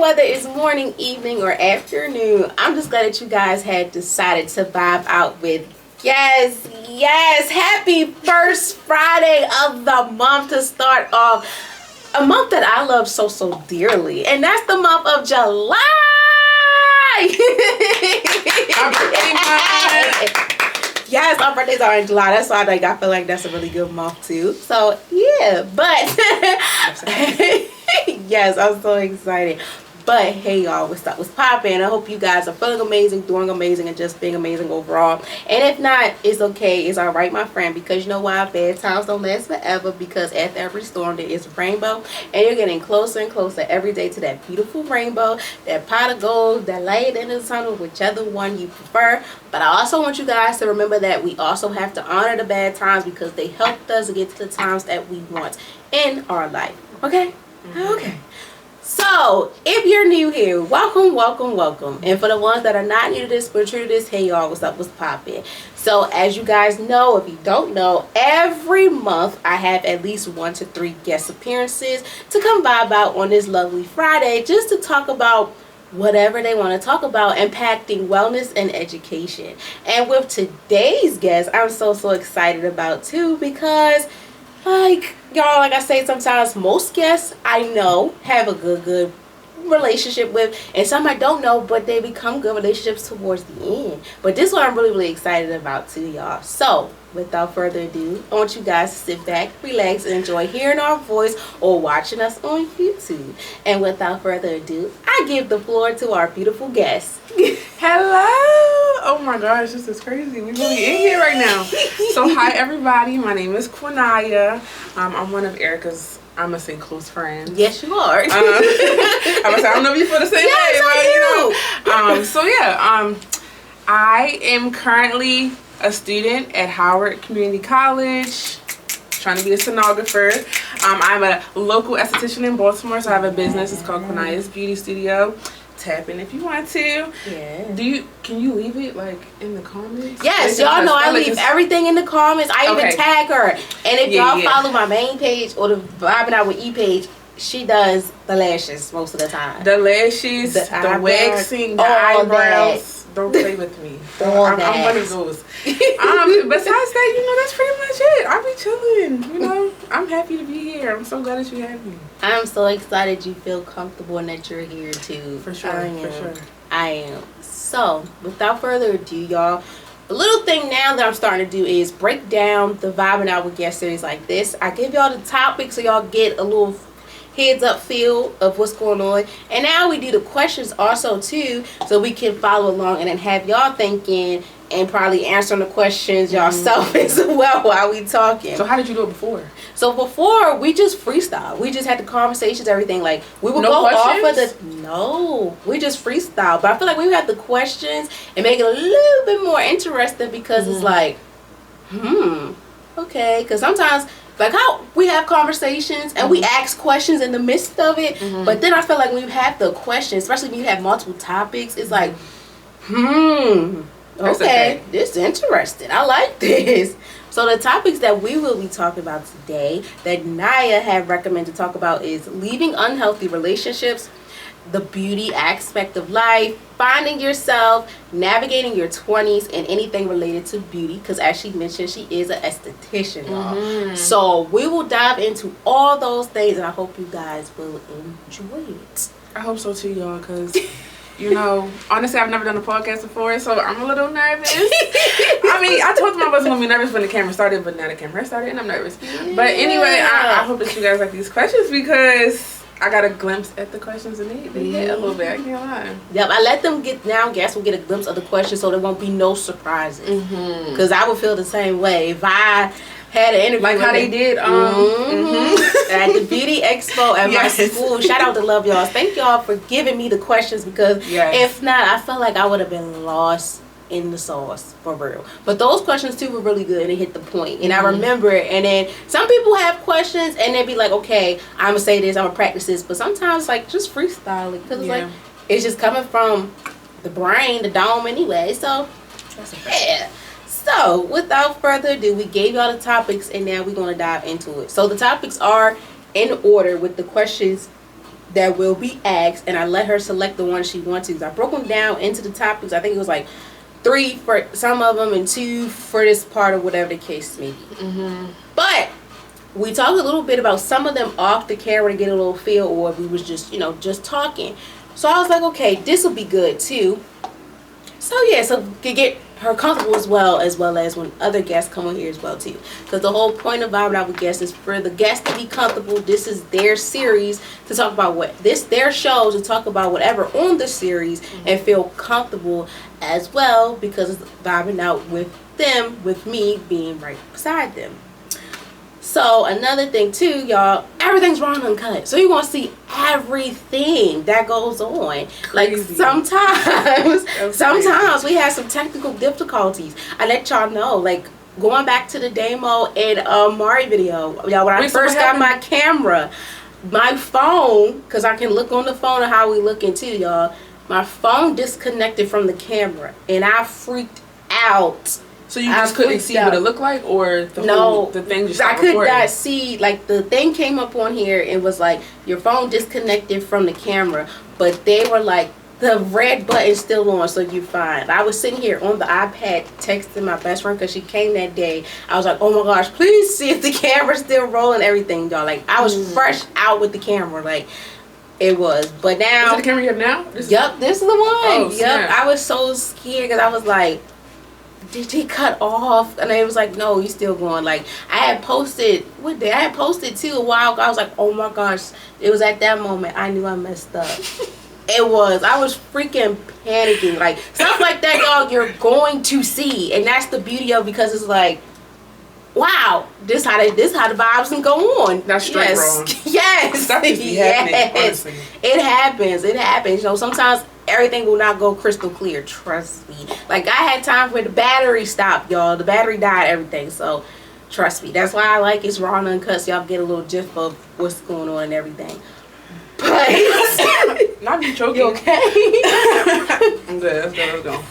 whether it's morning, evening, or afternoon, I'm just glad that you guys had decided to vibe out with. Yes, happy first Friday of the month to start off a month that I love so dearly, and that's the month of July. Yes, our birthdays are in July. That's why I feel like that's a really good month too. So yeah, but yes, I'm so excited. But hey y'all, what's poppin'? I hope you guys are feeling amazing, doing amazing, and just being amazing overall. And if not, it's okay. It's alright, my friend, because you know why? Bad times don't last forever, because after every storm there is a rainbow, and you're getting closer and closer every day to that beautiful rainbow, that pot of gold, that light in the tunnel, whichever one you prefer. But I also want you guys to remember that we also have to honor the bad times, because they helped us get to the times that we want in our life. Okay? Okay. So, if you're new here, welcome. And for the ones that are not new to this, but true to this, hey y'all, what's poppin'? So, as you guys know, if you don't know, every month I have at least 1 to 3 guest appearances to come vibe out on this lovely Friday, just to talk about whatever they want to talk about, impacting wellness and education. And with today's guest, I'm so excited about too, because like y'all, like I say, sometimes most guests I know have a good relationship with, and some I don't know, but they become good relationships towards the end. But this one I'm really excited about too, y'all. So without further ado, I want you guys to sit back, relax, and enjoy hearing our voice or watching us on YouTube. And without further ado, I give the floor to our beautiful guest. Hello! Oh my gosh, this is crazy. We're really in here right now. So hi everybody, my name is Quaniya. I'm one of Erica's, I'm gonna say, close friends. Yes, you are. I'm gonna say, I don't know if you feel the same way, but you know. So yeah, I am currently a student at Howard Community College, trying to be a stenographer. I'm a local esthetician in Baltimore, so I have a business. It's called Quaniya's Beauty Studio. Tap in if you want to. Yeah. Can you leave it like in the comments? Yes, y'all know I leave everything in the comments. I even tag her. And if y'all follow my main page or the Vibing Out with E page, she does the lashes most of the time. The lashes, the waxing, the eyebrows. Don't play with me. I'm one of those. Besides that, you know, that's pretty much it. I'll be chilling. You know, I'm happy to be here. I'm so glad that you have me. I'm so excited you feel comfortable and that you're here too. For sure. I am. So, without further ado, y'all, a little thing now that I'm starting to do is break down the Vibing Out with Guest series like this. I give y'all the topic so y'all get a little heads up feel of what's going on, and now we do the questions also too, so we can follow along and then have y'all thinking and probably answering the questions yourself as well while we talking. So how did you do it before? So before, we just freestyle. We just had the conversations, everything. Like we would go off of the we just freestyle. But I feel like we had the questions and make it a little bit more interesting, because it's like okay, because sometimes like how we have conversations and we ask questions in the midst of it, but then I feel like when you have the questions, especially when you have multiple topics, it's like, okay, this is interesting. I like this. So the topics that we will be talking about today that Naya had recommended to talk about is leaving unhealthy relationships, the beauty aspect of life, finding yourself, navigating your 20s, and anything related to beauty, because as she mentioned, she is an esthetician, y'all. So we will dive into all those things, and I hope you guys will enjoy it. I hope so too, y'all, because you know, honestly, I've never done a podcast before, so I'm a little nervous. I mean, I told them I wasn't going to be nervous when the camera started, but now the camera started and I'm nervous. Yeah. But anyway, I hope that you guys like these questions, because I got a glimpse at the questions and they hit a little bit. I can't lie. Yep, I let them get now. Guests will get a glimpse of the questions, so there won't be no surprises. Because I would feel the same way if I had an interview like how they did at the beauty expo at my school. Shout out to Love Y'all. Thank y'all for giving me the questions, because if not, I felt like I would have been lost in the sauce for real. But those questions too were really good and they hit the point, and I remember it. And then some people have questions and they be like, okay, I'm gonna say this, I'm gonna practice this, but sometimes like just freestyle it, because it's like it's just coming from the brain, the dome anyway. So yeah. So without further ado, we gave y'all the topics and now we're gonna dive into it. So the topics are in order with the questions that will be asked, and I let her select the one she wants to. I broke them down into the topics. I think it was like 3 for some of them and 2 for this part, or whatever the case may be. But we talked a little bit about some of them off the camera to get a little feel, or if we was just, just talking. So I was like, okay, this will be good too. So yeah, so to get her comfortable as well as when other guests come on here as well too. Because the whole point of Vibing Out with Guests is for the guests to be comfortable. This is their series to talk about their show to talk about whatever on the series and feel comfortable as well, because it's vibing out with them, with me being right beside them. So another thing too, y'all, everything's raw and uncut. So you're gonna see everything that goes on. Crazy. Like sometimes we have some technical difficulties. I let y'all know, like going back to the demo and Mari video, y'all, when I first got my camera, my phone, because I can look on the phone of how we looking too, y'all, my phone disconnected from the camera and I freaked out. So you just couldn't see what it looked like, or the thing just stopped I could recording? not see. Like the thing came up on here and was like, your phone disconnected from the camera, but they were like, the red button still on, so you're fine. I was sitting here on the iPad texting my best friend because she came that day. I was like, oh my gosh, please see if the camera's still rolling, everything, y'all. Like I was fresh out with the camera, like it was. But now, is it the camera you have now? This is the one. Oh, snap. I was so scared because I was like, did he cut off? And it was like, no, he's still going. Like I had posted too a while ago. I was like, oh my gosh. It was at that moment I knew I messed up. I was freaking panicking. Like stuff like that, y'all, you're going to see. And that's the beauty of it, because it's like, wow, this how the vibes can go on. That's straight wrong. Yes. Stuff just be happening, honestly. It happens. Sometimes everything will not go crystal clear. Trust me. Like I had times where the battery stopped, y'all. The battery died, everything. So trust me. That's why I like it's raw and uncut, so y'all get a little gist of what's going on and everything. But not be choking. You okay? I'm good. Let's go.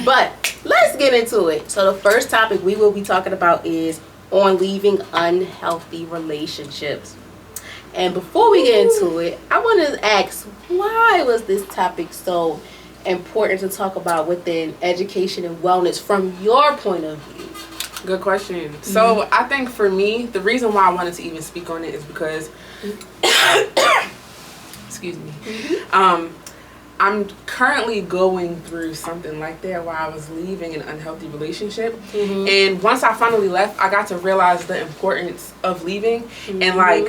But let's get into it. So the first topic we will be talking about is on leaving unhealthy relationships. And before we get into it, I want to ask, why was this topic so important to talk about within education and wellness from your point of view? Good question. So I think for me, the reason why I wanted to even speak on it is because excuse me, I'm currently going through something like that, where I was leaving an unhealthy relationship. And once I finally left, I got to realize the importance of leaving and like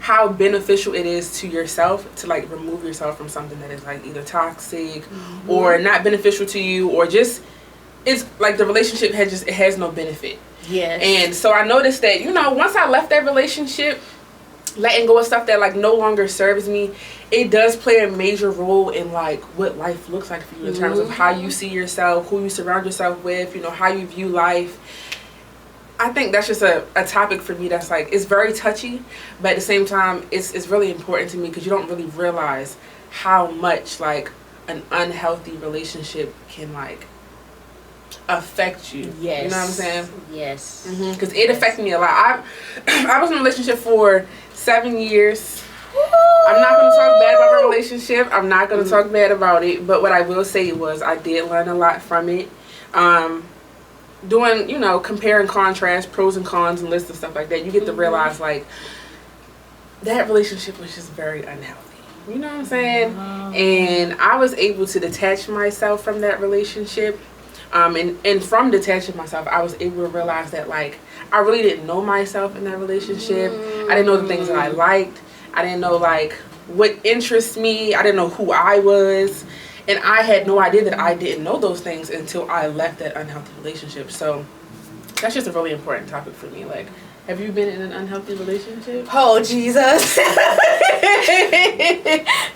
how beneficial it is to yourself to like remove yourself from something that is like either toxic or not beneficial to you, or just it's like the relationship has no benefit. Yes. And so I noticed that, once I left that relationship, letting go of stuff that like no longer serves me, it does play a major role in like what life looks like for you in terms of how you see yourself, who you surround yourself with, how you view life. I think that's just a topic for me that's like, it's very touchy, but at the same time it's really important to me, because you don't really realize how much like an unhealthy relationship can like affect you. Yes. You know what I'm saying? Yes. Because it affected me a lot. I was in a relationship for 7 years. I'm not going to talk bad about my relationship. I'm not going to talk bad about it. But what I will say was I did learn a lot from it. Doing, compare and contrast, pros and cons and lists and stuff like that, you get to realize like that relationship was just very unhealthy. You know what I'm saying? And I was able to detach myself from that relationship. And from detaching myself, I was able to realize that like I really didn't know myself in that relationship. I didn't know the things that I liked. I didn't know like what interests me. I didn't know who I was. And I had no idea that I didn't know those things until I left that unhealthy relationship. So that's just a really important topic for me. Like, have you been in an unhealthy relationship? Oh, Jesus.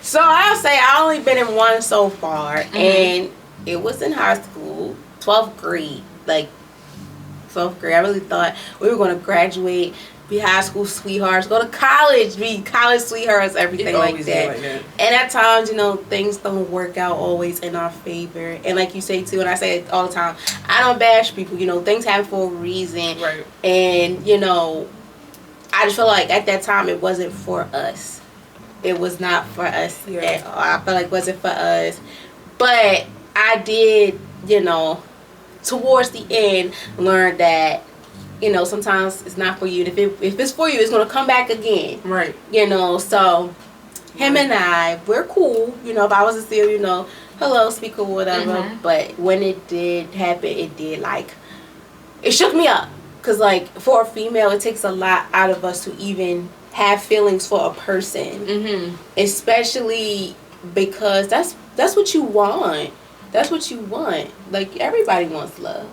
So I'll say I only been in one so far. And it was in high school, 12th grade. Like, 12th grade. I really thought we were going to graduate, be high school sweethearts, go to college, be college sweethearts, everything like that. And at times, things don't work out always in our favor. And like you say too, and I say it all the time, I don't bash people. Things happen for a reason. Right. And I just feel like at that time it wasn't for us. it was not for us Yeah. at all. I felt like it wasn't for us. But I did, towards the end, learn that, sometimes it's not for you. And if it's for you, it's going to come back again. Right. So him and I, we're cool. If I was to see him, hello, speak or whatever. Mm-hmm. But when it did happen, it did, it shook me up. Because, for a female, it takes a lot out of us to even have feelings for a person. Mm-hmm. Especially because that's what you want. That's what you want. Everybody wants love.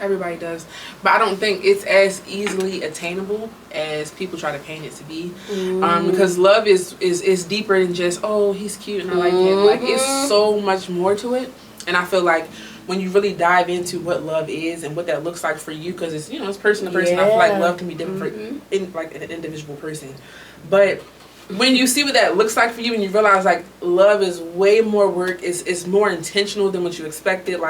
Everybody does. But I don't think it's as easily attainable as people try to paint it to be. Because love is deeper than just, oh, he's cute and I like him. It's so much more to it. And I feel like when you really dive into what love is and what that looks like for you, because it's, it's person to person. I feel like love can be different for an individual person. But when you see what that looks like for you and you realize love is way more work, it's more intentional than what you expected,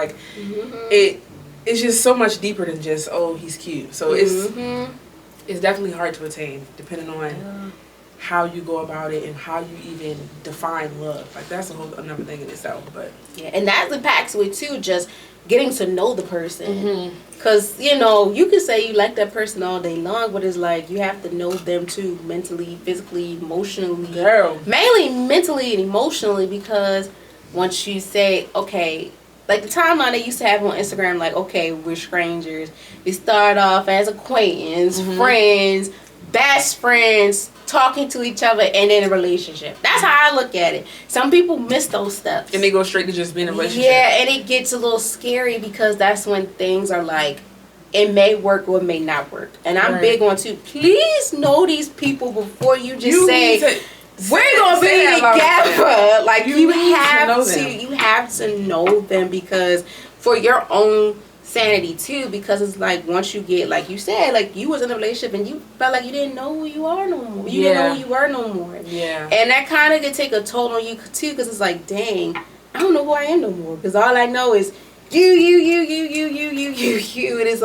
it's just so much deeper than just, oh, he's cute. So it's definitely hard to attain depending on how you go about it and how you even define love. That's a whole another thing in itself. But yeah, and that impacts with too, just getting to know the person. Because you can say you like that person all day long, but it's you have to know them too, mentally, physically, emotionally. Girl. Mainly mentally and emotionally, because once you say, okay, the timeline they used to have on Instagram, okay, we're strangers. We start off as acquaintance, friends, best friends, talking to each other, and then a relationship. That's how I look at it. Some people miss those steps. And they go straight to just being a relationship. Yeah, and it gets a little scary because that's when things are it may work or it may not work. And I'm big on too. Please know these people before you just say, we're gonna be together. You have to know them, because for your own sanity too, because it's once you get, like you said, you was in a relationship and you felt like you didn't know who you are no more. You didn't know who you were no more. Yeah. And that kind of could take a toll on you too, because it's dang, I don't know who I am no more, because all I know is you. And it's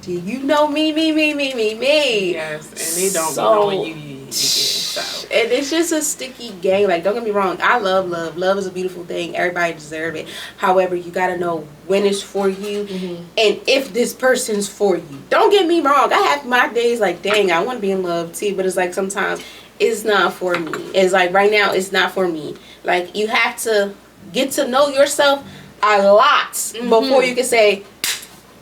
do you know me? Yes, and they don't be knowing you. So. And it's just a sticky game. Don't get me wrong, I love love. Love is a beautiful thing. Everybody deserves it. However, you got to know when it's for you and if this person's for you. Don't get me wrong, I have my days dang, I want to be in love too, but it's sometimes it's not for me. It's right now, it's not for me. You have to get to know yourself a lot before you can say,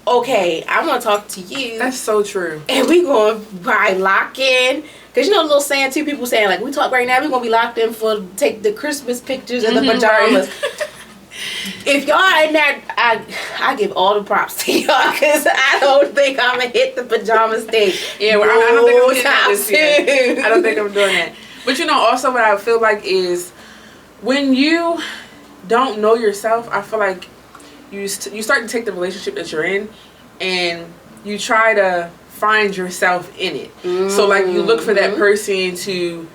okay, I want to talk to you. That's so true. And we going to probably lock in. Because the little saying too, people saying we talk right now, we're going to be locked in for take the Christmas pictures and the pajamas. If y'all in there, I give all the props to y'all, because I don't think I'm going to hit the pajama stage. Yeah, well, I don't think I'm hitting that this year. I don't think I'm doing that. But also what I feel is when you don't know yourself, I feel like you start to take the relationship that you're in and you try to find yourself in it. So you look for that person to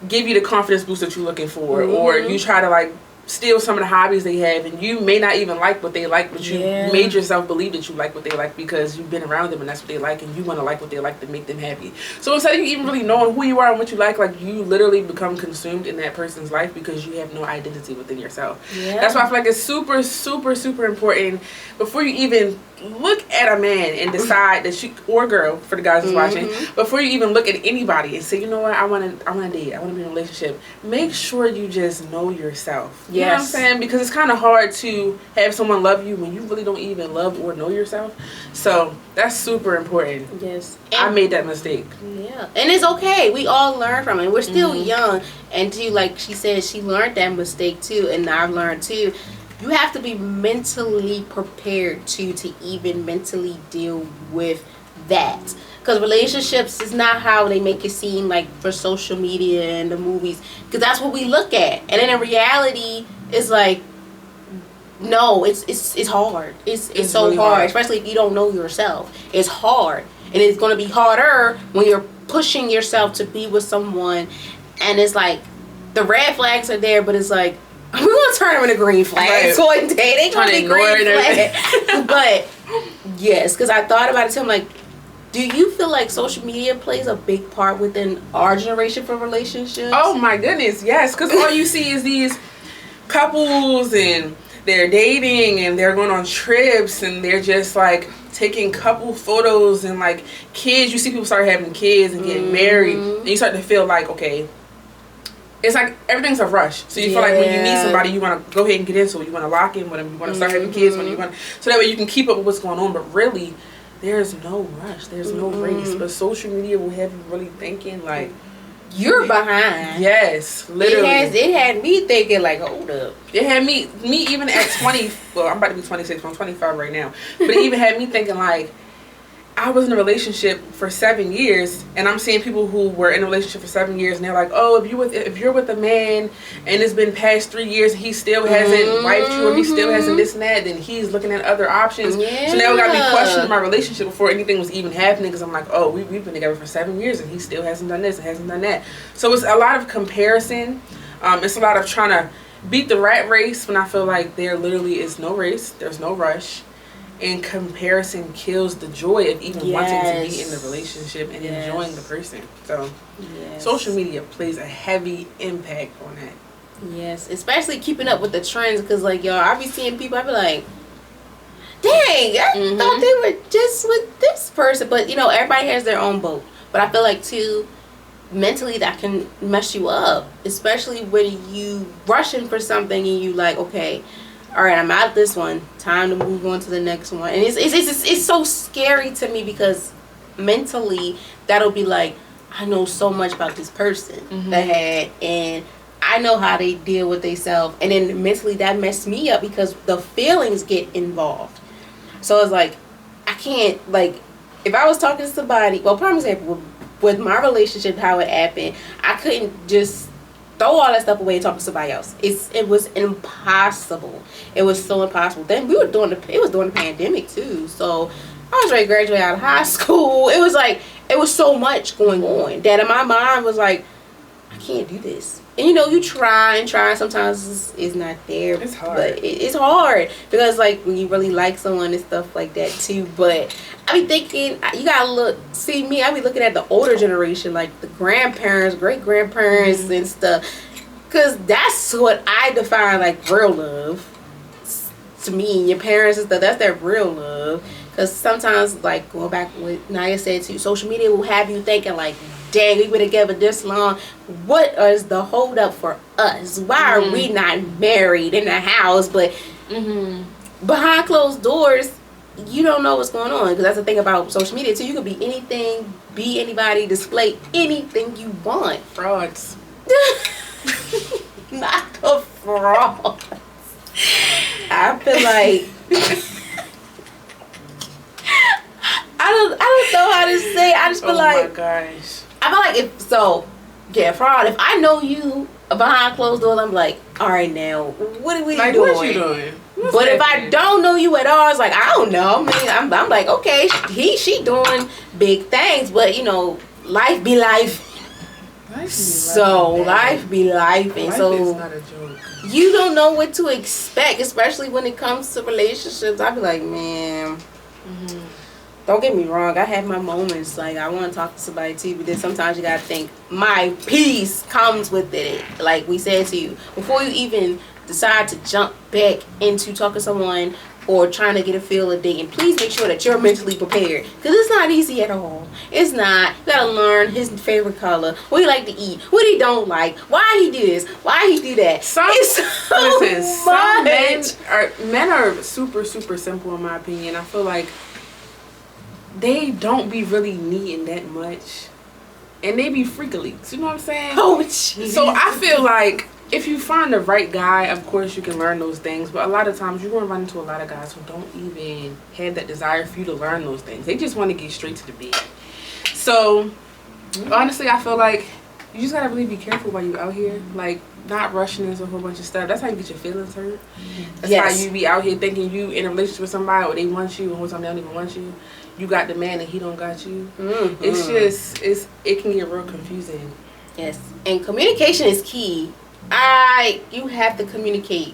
give you the confidence boost that you're looking for, or you try to steal some of the hobbies they have, and you may not even like what they like, but you made yourself believe that you like what they like because you've been around them and that's what they like, and you want to like what they like to make them happy. So instead of you even really knowing who you are and what you like you literally become consumed in that person's life because you have no identity within yourself. That's why I feel it's super, super, super important before you even look at a man and decide that you, or girl for the guys who's watching, before you even look at anybody and say, you know what, I want to date, I want to be in a relationship, make sure you just know yourself. You know what I'm saying? Because it's kind of hard to have someone love you when you really don't even love or know yourself. So that's super important. Yes. I made that mistake. Yeah. And it's okay. We all learn from it. We're still young. And too, like she said, she learned that mistake too. And I've learned too. You have to be mentally prepared to even mentally deal with that. Because relationships is not how they make it seem for social media and the movies. Because that's what we look at. And then in reality, it's no, it's hard. It's so really hard, especially if you don't know yourself. It's hard. And it's going to be harder when you're pushing yourself to be with someone. And it's the red flags are there, but it's we're going to turn them into green flags. Right. So they going to be green flags. But, yes, because I thought about it too. I'm Do you feel like social media plays a big part within our generation for relationships? Oh my goodness, yes. Because all you see is these couples and they're dating and they're going on trips and they're just like taking couple photos and like kids. You see people start having kids and getting married, and you start to feel like, okay, it's like everything's a rush. So you feel like when you need somebody, you want to go ahead and get into it. You want to lock in with them. You want to start having kids when you want, so that way you can keep up with what's going on. But really, there's no rush. There's no race. But social media will have you really thinking like you're behind. Yes, literally. It had me thinking like, hold up. It had me even at 20. Well, I'm about to be 26. I'm 25 right now. But it even had me thinking like, I was in a relationship for 7 years, and I'm seeing people who were in a relationship for 7 years, and they're like, "Oh, if you're with a man, and it's been past 3 years, and he still hasn't wiped you, or he still hasn't this and that, then he's looking at other options." Yeah. So now I got to be questioning my relationship before anything was even happening, because I'm like, "Oh, we've been together for 7 years, and he still hasn't done this and hasn't done that." So it's a lot of comparison. It's a lot of trying to beat the rat race when I feel like there literally is no race. There's no rush. And comparison kills the joy of even wanting to be in the relationship and enjoying the person. So social media plays a heavy impact on that. Yes, especially keeping up with the trends, because like, y'all, I be seeing people, I be like, dang, I thought they were just with this person. But, you know, everybody has their own boat. But I feel like, too, mentally that can mess you up, especially when you rushing for something and you like, okay, all right, I'm out of this one, time to move on to the next one. And it's so scary to me, because mentally that'll be like, I know so much about this person that had, and I know how they deal with themselves, and then mentally that messed me up because the feelings get involved. So it's like, I can't, like, if I was talking to somebody, well, prime example, with my relationship, how it happened, I couldn't just throw all that stuff away and talk to somebody else. It was impossible. It was so impossible. Then it was during the pandemic too. So I was ready to graduate out of high school. It was like, it was so much going on that in my mind was like, I can't do this. And you know, you try and sometimes it's not there. It's hard. But it's hard because like when you really like someone and stuff like that too. But I be thinking, you gotta see me, I be looking at the older generation, like the grandparents, great grandparents and stuff. Cause that's what I define like real love. To me, your parents and stuff, that's their real love. Because sometimes, like, going back what Naya said too, social media will have you thinking like, dang, we've been together this long. What is the hold up for us? Why are we not married in the house? But behind closed doors, you don't know what's going on. Because that's the thing about social media too. You can be anything, be anybody, display anything you want. Frauds. Not the frauds. I feel like I don't know how to say. I just feel like, oh my gosh, I feel like fraud. If I know you behind closed doors, I'm like, all right, now what are we doing? What you doing? But if I don't know you at all, it's like, I don't know. I mean, I'm like, okay, she doing big things, but you know, life be life. Life be life, and so is not a joke. You don't know what to expect, especially when it comes to relationships. I be like, man. Don't get me wrong, I have my moments, like I want to talk to somebody too, but then sometimes you gotta think my peace comes with it. Like we said to you, before you even decide to jump back into talking to someone or trying to get a feel of dating, please make sure that you're mentally prepared, because it's not easy at all. It's not. You gotta learn his favorite color, what he like to eat, what he don't like, why he do this, why he do that. Some men are super simple in my opinion. I feel like they don't be really needing that much, and they be freak leaks. You know what I'm saying? Oh, geez. So I feel like if you find the right guy, of course you can learn those things. But a lot of times you're gonna run into a lot of guys who don't even have that desire for you to learn those things. They just want to get straight to the bed. So honestly, I feel like you just gotta really be careful while you out here. Like, not rushing into a whole bunch of stuff. That's how you get your feelings hurt. That's how you be out here thinking you in a relationship with somebody, or they want you, and the whole time they don't even want you. You got the man and he don't got you. It's just, it can get real confusing. Yes, and communication is key. You have to communicate.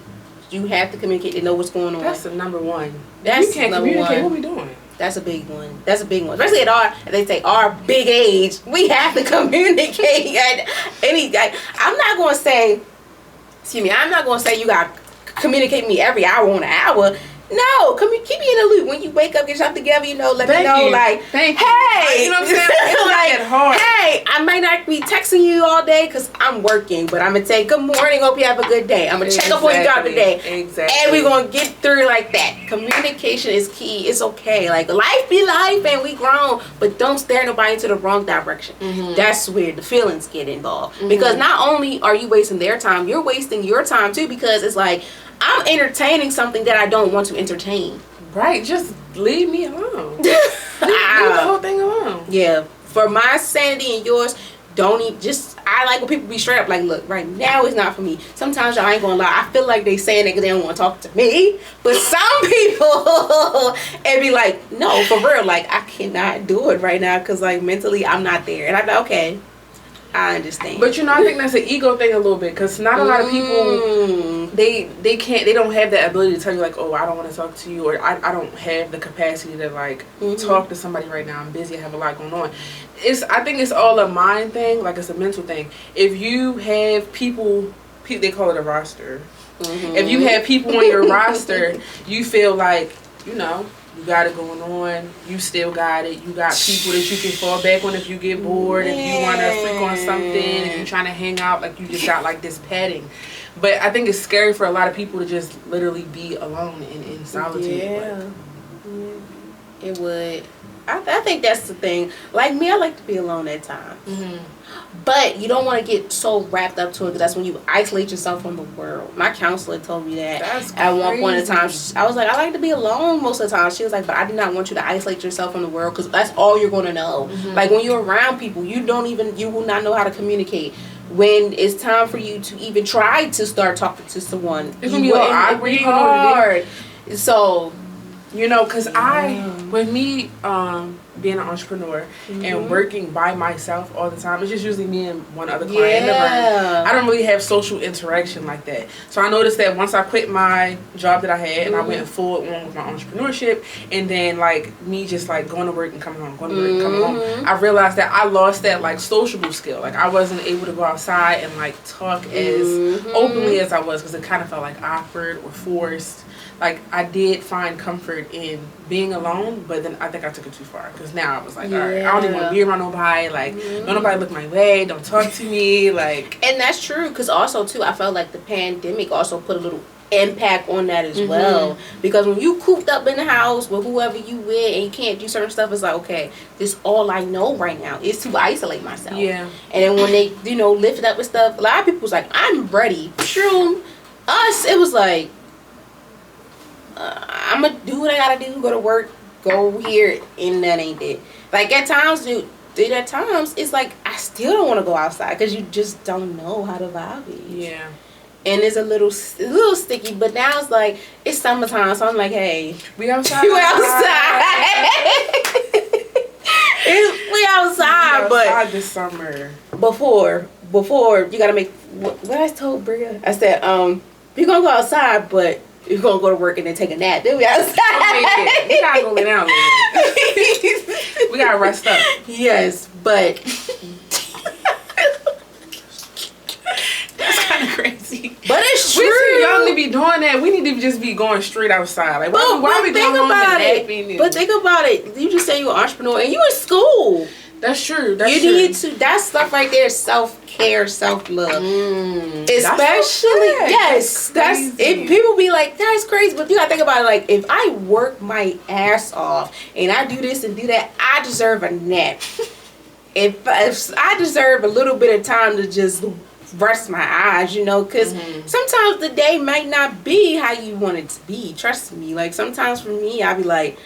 You have to communicate to know what's going on. That's the number one. That's you can't number communicate. one. What we doing? That's a big one. That's a big one. Especially at they say our big age, we have to communicate at I'm not going to say, I'm not going to say you got to communicate with me every hour on an hour. No, keep me in the loop. When you wake up, get yourself together, let me know, hey, you know what I'm saying? It's like, hard. Hey, I might not be texting you all day because I'm working, but I'm going to say, good morning, hope you have a good day. I'm going to check up on you throughout the day. Exactly. And we're going to get through like that. Communication is key. It's okay. Like, life be life and we grown, but don't stare nobody into the wrong direction. Mm-hmm. That's where the feelings get involved. Mm-hmm. Because not only are you wasting their time, you're wasting your time too, because it's like, I'm entertaining something that I don't want to entertain. Right, just leave me alone. leave the whole thing alone. Yeah, for my sanity and yours, don't even I like when people be straight up like, look, right now it's not for me. Sometimes y'all ain't gonna lie, I feel like they saying it because they don't want to talk to me. But some people, and be like, no, for real, like, I cannot do it right now because, like, mentally I'm not there. And I'm like, okay, I understand. But I think that's an ego thing a little bit, because not a lot of people, they don't have that ability to tell you like, oh, I don't want to talk to you, or I don't have the capacity to like talk to somebody right now. I'm busy. I have a lot going on. I think it's all a mind thing. Like, it's a mental thing. If you have people, they call it a roster. Mm-hmm. If you have people on your roster, you feel like, you got it going on. You still got it. You got people that you can fall back on if you get bored. If you want to freak on something. If you're trying to hang out, like, you just got like this padding. But I think it's scary for a lot of people to just literally be alone in solitude. Yeah. It would. I think that's the thing. Like me, I like to be alone at times. Mm-hmm. But you don't want to get so wrapped up to it, because that's when you isolate yourself from the world. My counselor told me that at one point in time. I was like, I like to be alone most of the time. She was like, but I do not want you to isolate yourself from the world, because that's all you're going to know. Mm-hmm. Like, when you're around people, you will not know how to communicate. When it's time for you to even try to start talking to someone, it's going to be hard. So, because with me being an entrepreneur and working by myself all the time, it's just usually me and one other client. I don't really have social interaction like that. So I noticed that once I quit my job that I had and I went full on with my entrepreneurship, and then like me just like going to work and coming home, going to work and coming home, I realized that I lost that like sociable skill. Like, I wasn't able to go outside and like talk as openly as I was, because it kind of felt like awkward or forced. Like, I did find comfort in being alone, but then I think I took it too far, because now I was like, all right, I don't even want to be around nobody. Like, don't nobody look my way. Don't talk to me. Like, and that's true, because also too, I felt like the pandemic also put a little impact on that as well, because when you cooped up in the house with whoever you with and you can't do certain stuff, it's like, okay, this all I know right now is to isolate myself. And then when they lift it up and stuff, a lot of people was like, I'm ready. True. Us, it was like, I'm gonna do what I gotta do, go to work, go here, and that ain't it. Like, at times, it's like, I still don't want to go outside, because you just don't know how the vibe is. And it's a little sticky, but now it's like, it's summertime, so I'm like, hey, we outside. We outside. We outside this summer. Before you gotta make what I told Bria. I said, you're gonna go outside, but you're gonna go to work and then take a nap. Then we outside. We gotta go lay down. We gotta rest up. Yes, but that's kind of crazy. But it's true. We're too young to be doing that. We need to just be going straight outside. Like, why are we going home and napping? But think about it. You just say you're an entrepreneur and you in school. That's true. Need to. That stuff right there is self-care, self-love. Especially, yes. That's it. People be like, that's crazy, but you gotta think about it. Like, if I work my ass off and I do this and do that, I deserve a nap. if I deserve a little bit of time to just rest my eyes, because sometimes the day might not be how you want it to be. Trust me. Like, sometimes for me, I be like,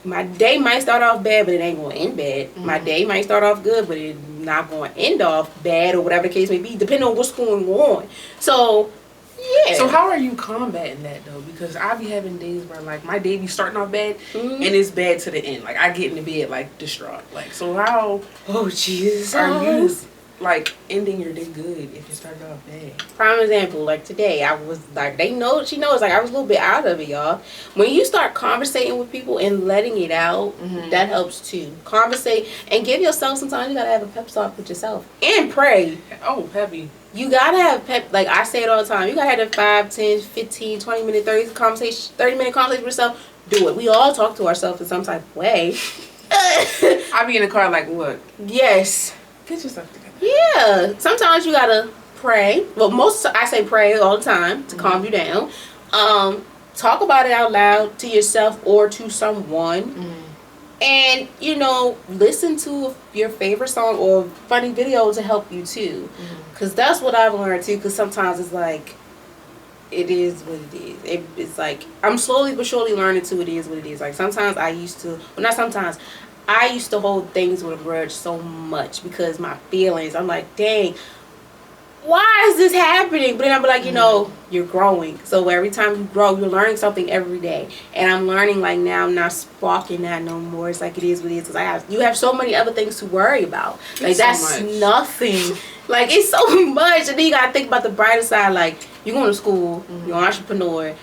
my day might start off bad, but it ain't going to end bad. My day might start off good, but it's not going to end off bad, or whatever the case may be, depending on what's going on. So, yeah. So how are you combating that, though? Because I be having days where, like, my day be starting off bad, and it's bad to the end. Like, I get into bed, like, distraught. Like, so how... Oh, Jesus. Are you... like ending your day good if it started off bad. Prime example, like today, I was like, she knows, like I was a little bit out of it, y'all. When you start conversating with people and letting it out, that helps too. Conversate and give yourself, sometimes you gotta have a pep talk with yourself and pray. Oh, heavy. You gotta have pep, like I say it all the time, you gotta have a 5, 10, 15, 20 minute, 30 minute conversation with yourself. Do it. We all talk to ourselves in some type of way. I be in the car like, look. Yes. Get yourself together. Yeah. Sometimes you gotta pray. Well, I say pray all the time to calm you down. Talk about it out loud to yourself or to someone. And, you know, listen to your favorite song or funny video to help you too. Because that's what I've learned too. Because sometimes it's like, it is what it is. It's like, I'm slowly but surely learning to it is what it is. Like sometimes I used to, well not sometimes, I used to hold things with a grudge so much because my feelings, I'm like, dang, why is this happening? But then I'll be like, you know, you're growing. So every time you grow, you're learning something every day. And I'm learning like now I'm not sparking that no more. It's like it is what it is. Because you have so many other things to worry about. Like that's nothing. Like it's so much. And then you got to think about the brighter side. Like you're going to school, you're an entrepreneur,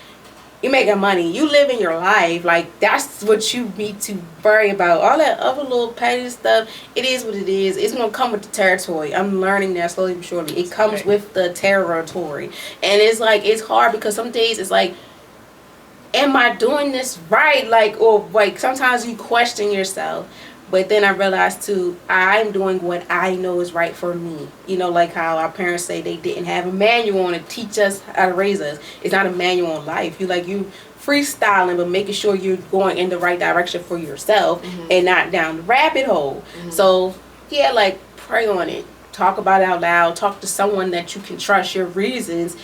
you're making money, you living your life. Like that's what you need to worry about. All that other little petty stuff, it is what it is. It's gonna come with the territory. I'm learning that slowly but surely. It comes with the territory. And it's like it's hard because some days it's like, am I doing this right? Like, or like sometimes you question yourself. But then I realized too, I'm doing what I know is right for me. You know, like how our parents say they didn't have a manual on to teach us how to raise us. It's not a manual on life. You freestyling, but making sure you're going in the right direction for yourself and not down the rabbit hole. So yeah, like pray on it. Talk about it out loud. Talk to someone that you can trust your reasons,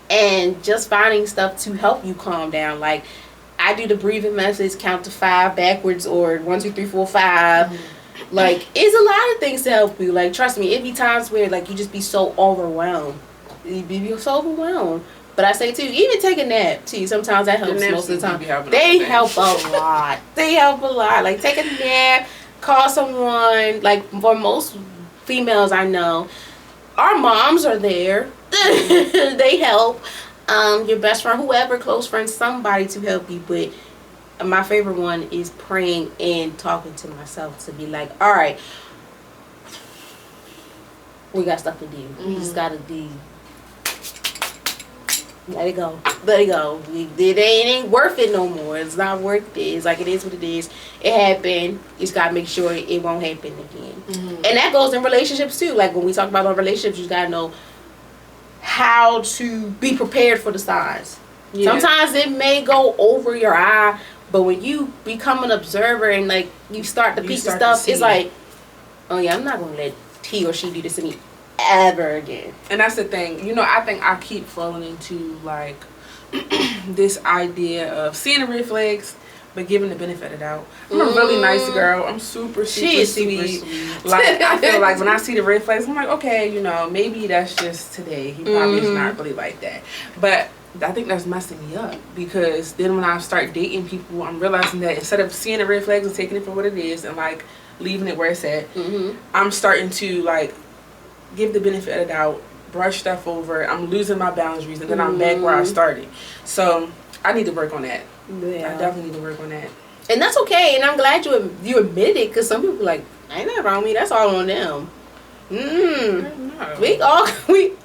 and just finding stuff to help you calm down. Like I do the breathing methods, count to 5 backwards, or 1, 2, 3, 4, 5. Like, it's a lot of things to help you. Like, trust me, it be times where like you just be so overwhelmed. You be so overwhelmed. But I say too, even take a nap too. Sometimes that helps most of the time. They help a lot. They help a lot. Like take a nap, call someone. Like for most females I know, our moms are there. They help. Your best friend, whoever, close friend, somebody to help you. But my favorite one is praying and talking to myself to be like, all right, we got stuff to do. We just gotta be, let it go. It ain't worth it no more. It's not worth it. It's like it is what it is. It happened. You just gotta make sure it won't happen again. And that goes in relationships too. Like when we talk about our relationships, you gotta know how to be prepared for the signs. Sometimes it may go over your eye, but when you become an observer and like you start to piece of stuff, it's like, oh yeah, I'm not gonna let he or she do this to me ever again. And that's the thing. You know, I think I keep falling into like this idea of seeing the red flags but giving the benefit of the doubt. I'm a really nice girl. I'm super sweet. Like I feel like when I see the red flags, I'm like, okay, you know, maybe that's just today. He probably is not really like that. But I think that's messing me up, because then when I start dating people, I'm realizing that instead of seeing the red flags and taking it for what it is and like leaving it where it's at, I'm starting to like give the benefit of the doubt, brush stuff over. I'm losing my boundaries, and then I'm back where I started. So I need to work on that. Yeah. I definitely need to work on that. And that's okay. And I'm glad you admit it, because some people are like, ain't nothing wrong with me. That's all on them. We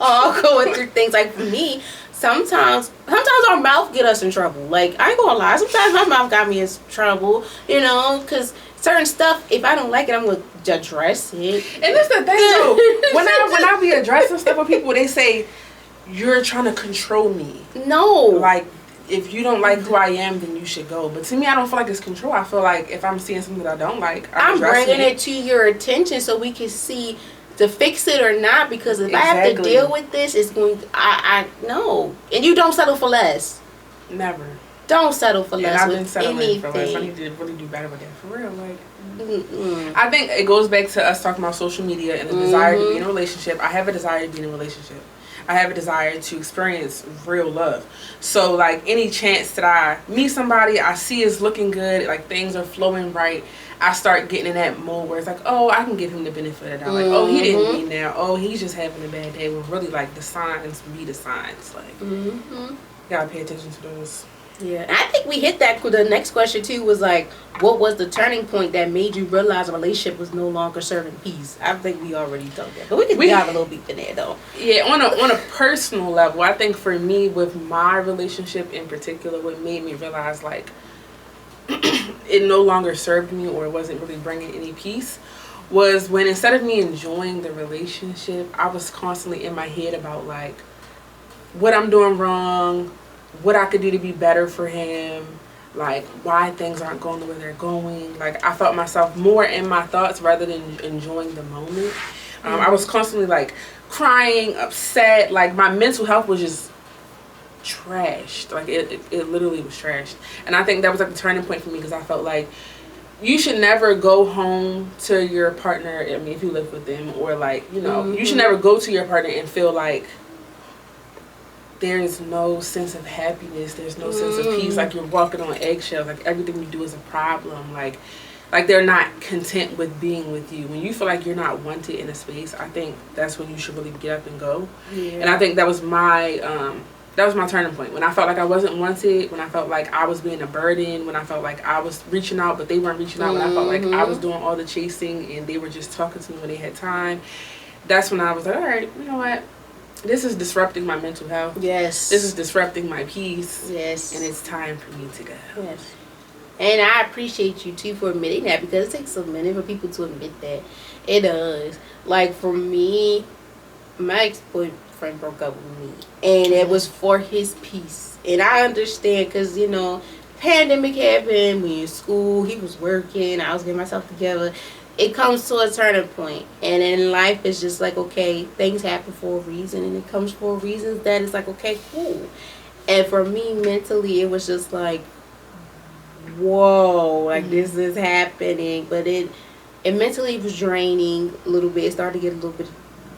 all going through things. Like for me, sometimes our mouth get us in trouble. Like I ain't gonna lie. Sometimes my mouth got me in trouble. You know, because certain stuff, if I don't like it, I'm gonna address it. And that's the thing though. when I be addressing stuff with people, they say you're trying to control me. No. Like, if you don't like who I am, then you should go. But to me, I don't feel like it's control. I feel like if I'm seeing something that I don't like, I'm bringing it to your attention so we can see to fix it or not. Because if I have to deal with this, it's going to, I know. And you don't settle for less. Never. Don't settle for less. I've been settling for less. I need to really do better with that. For real. Like, I think it goes back to us talking about social media and the desire to be in a relationship. I have a desire to be in a relationship. I have a desire to experience real love. So like any chance that I meet somebody I see is looking good, like things are flowing right, I start getting in that mode where it's like, oh, I can give him the benefit of the doubt. Like, oh, he didn't mean that. Oh, he's just having a bad day. When really, like, the signs be the signs. Like, you gotta pay attention to those. Yeah, and I think we hit that. The next question too was like, what was the turning point that made you realize a relationship was no longer serving peace? I think we already done that, but we can dive a little deep in there though. Yeah, on a personal level, I think for me with my relationship in particular, what made me realize like it no longer served me or it wasn't really bringing any peace was when instead of me enjoying the relationship, I was constantly in my head about like what I'm doing wrong, what I could do to be better for him, like why things aren't going the way they're going. Like I felt myself more in my thoughts rather than enjoying the moment. I was constantly like crying, upset, like my mental health was just trashed. Like it literally was trashed. And I think that was like the turning point for me because I felt like you should never go home to your partner, I mean if you live with them, or like, you know, you should never go to your partner and feel like there's no sense of happiness, there's no sense of peace, like you're walking on eggshells, like everything you do is a problem, like they're not content with being with you. When you feel like you're not wanted in a space, I think that's when you should really get up and go. And I think that was my turning point. When I felt like I wasn't wanted, when I felt like I was being a burden, when I felt like I was reaching out but they weren't reaching out, when I felt like I was doing all the chasing and they were just talking to me when they had time, that's when I was like, all right, you know what? This is disrupting my mental health. Yes. This is disrupting my peace. Yes. And it's time for me to go. Yes. And I appreciate you too for admitting that because it takes a minute for people to admit that. It does. Like for me, my ex-boyfriend broke up with me. And it was for his peace. And I understand because, you know, pandemic happened, we in school, he was working, I was getting myself together. It comes to a turning point, and in life it's just like, okay, things happen for a reason, and it comes for reasons that it's like, okay, cool. And for me mentally it was just like, whoa, like this is happening. But it mentally was draining a little bit. It started to get a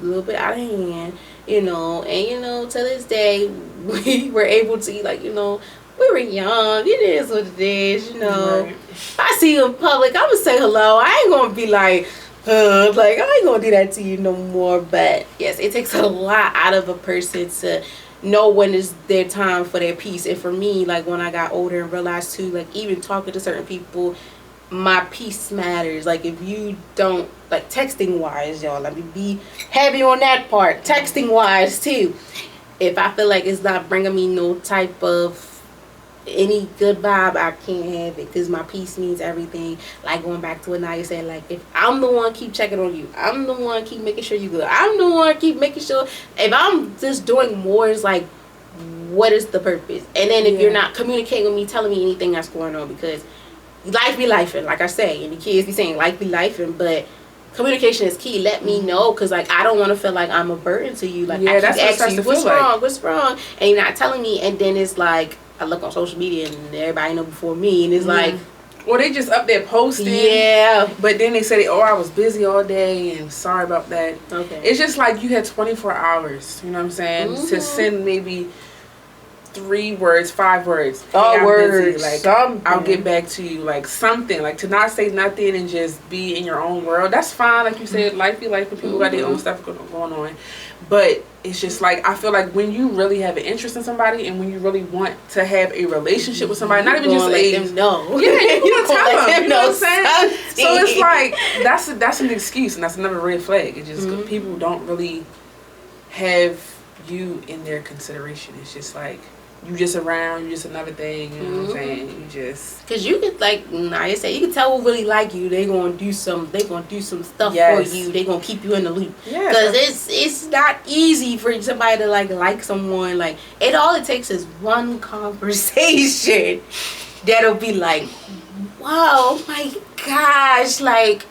little bit out of hand, you know. And you know, to this day we were able to, like, you know, we were young. It is what it is, you know. Right. If I see you in public, I'm going to say hello. I ain't going to be like I ain't going to do that to you no more. But, yes, it takes a lot out of a person to know when it's their time for their peace. And for me, like, when I got older and realized, too, like, even talking to certain people, my peace matters. Like, if you don't, like, texting-wise, y'all, let me be heavy on that part. Texting-wise, too. If I feel like it's not bringing me no type of any good vibe, I can't have it because my peace means everything. Like going back to what Naya said, like if I'm the one keep checking on you, I'm the one keep making sure you good, I'm the one keep making sure, if I'm just doing more, it's like, what is the purpose? And then if you're not communicating with me, telling me anything that's going on, because life be lifing, like I say, and the kids be saying life be lifing, but communication is key. Let me know, because like I don't want to feel like I'm a burden to you. Like I keep asking you what's wrong, and you're not telling me, and then it's like I look on social media and everybody know before me, and it's like, well, they just up there posting. Yeah. But then they say, oh, I was busy all day and sorry about that. Okay. It's just like you had 24 hours, you know what I'm saying, to send maybe 3 words, 5 words. Hey, I'm words. Busy. Like, something. I'll get back to you. Like, something. Like, to not say nothing and just be in your own world. That's fine. Like you said, life be life, and people got their own stuff going on. But it's just like, I feel like when you really have an interest in somebody and when you really want to have a relationship with somebody, not even just let them know. Yeah, you tell them. You know what I'm saying? So it's like, that's an excuse, and that's another red flag. It's just people don't really have you in their consideration. It's just like, you just around, you just another thing, you know what I'm saying? You just, because you could, like I said, you can tell who really like you. They gonna do some stuff for you. They gonna keep you in the loop. Yeah. Because it's not easy for somebody to like someone. Like it takes is one conversation that'll be like, wow, oh my gosh, like,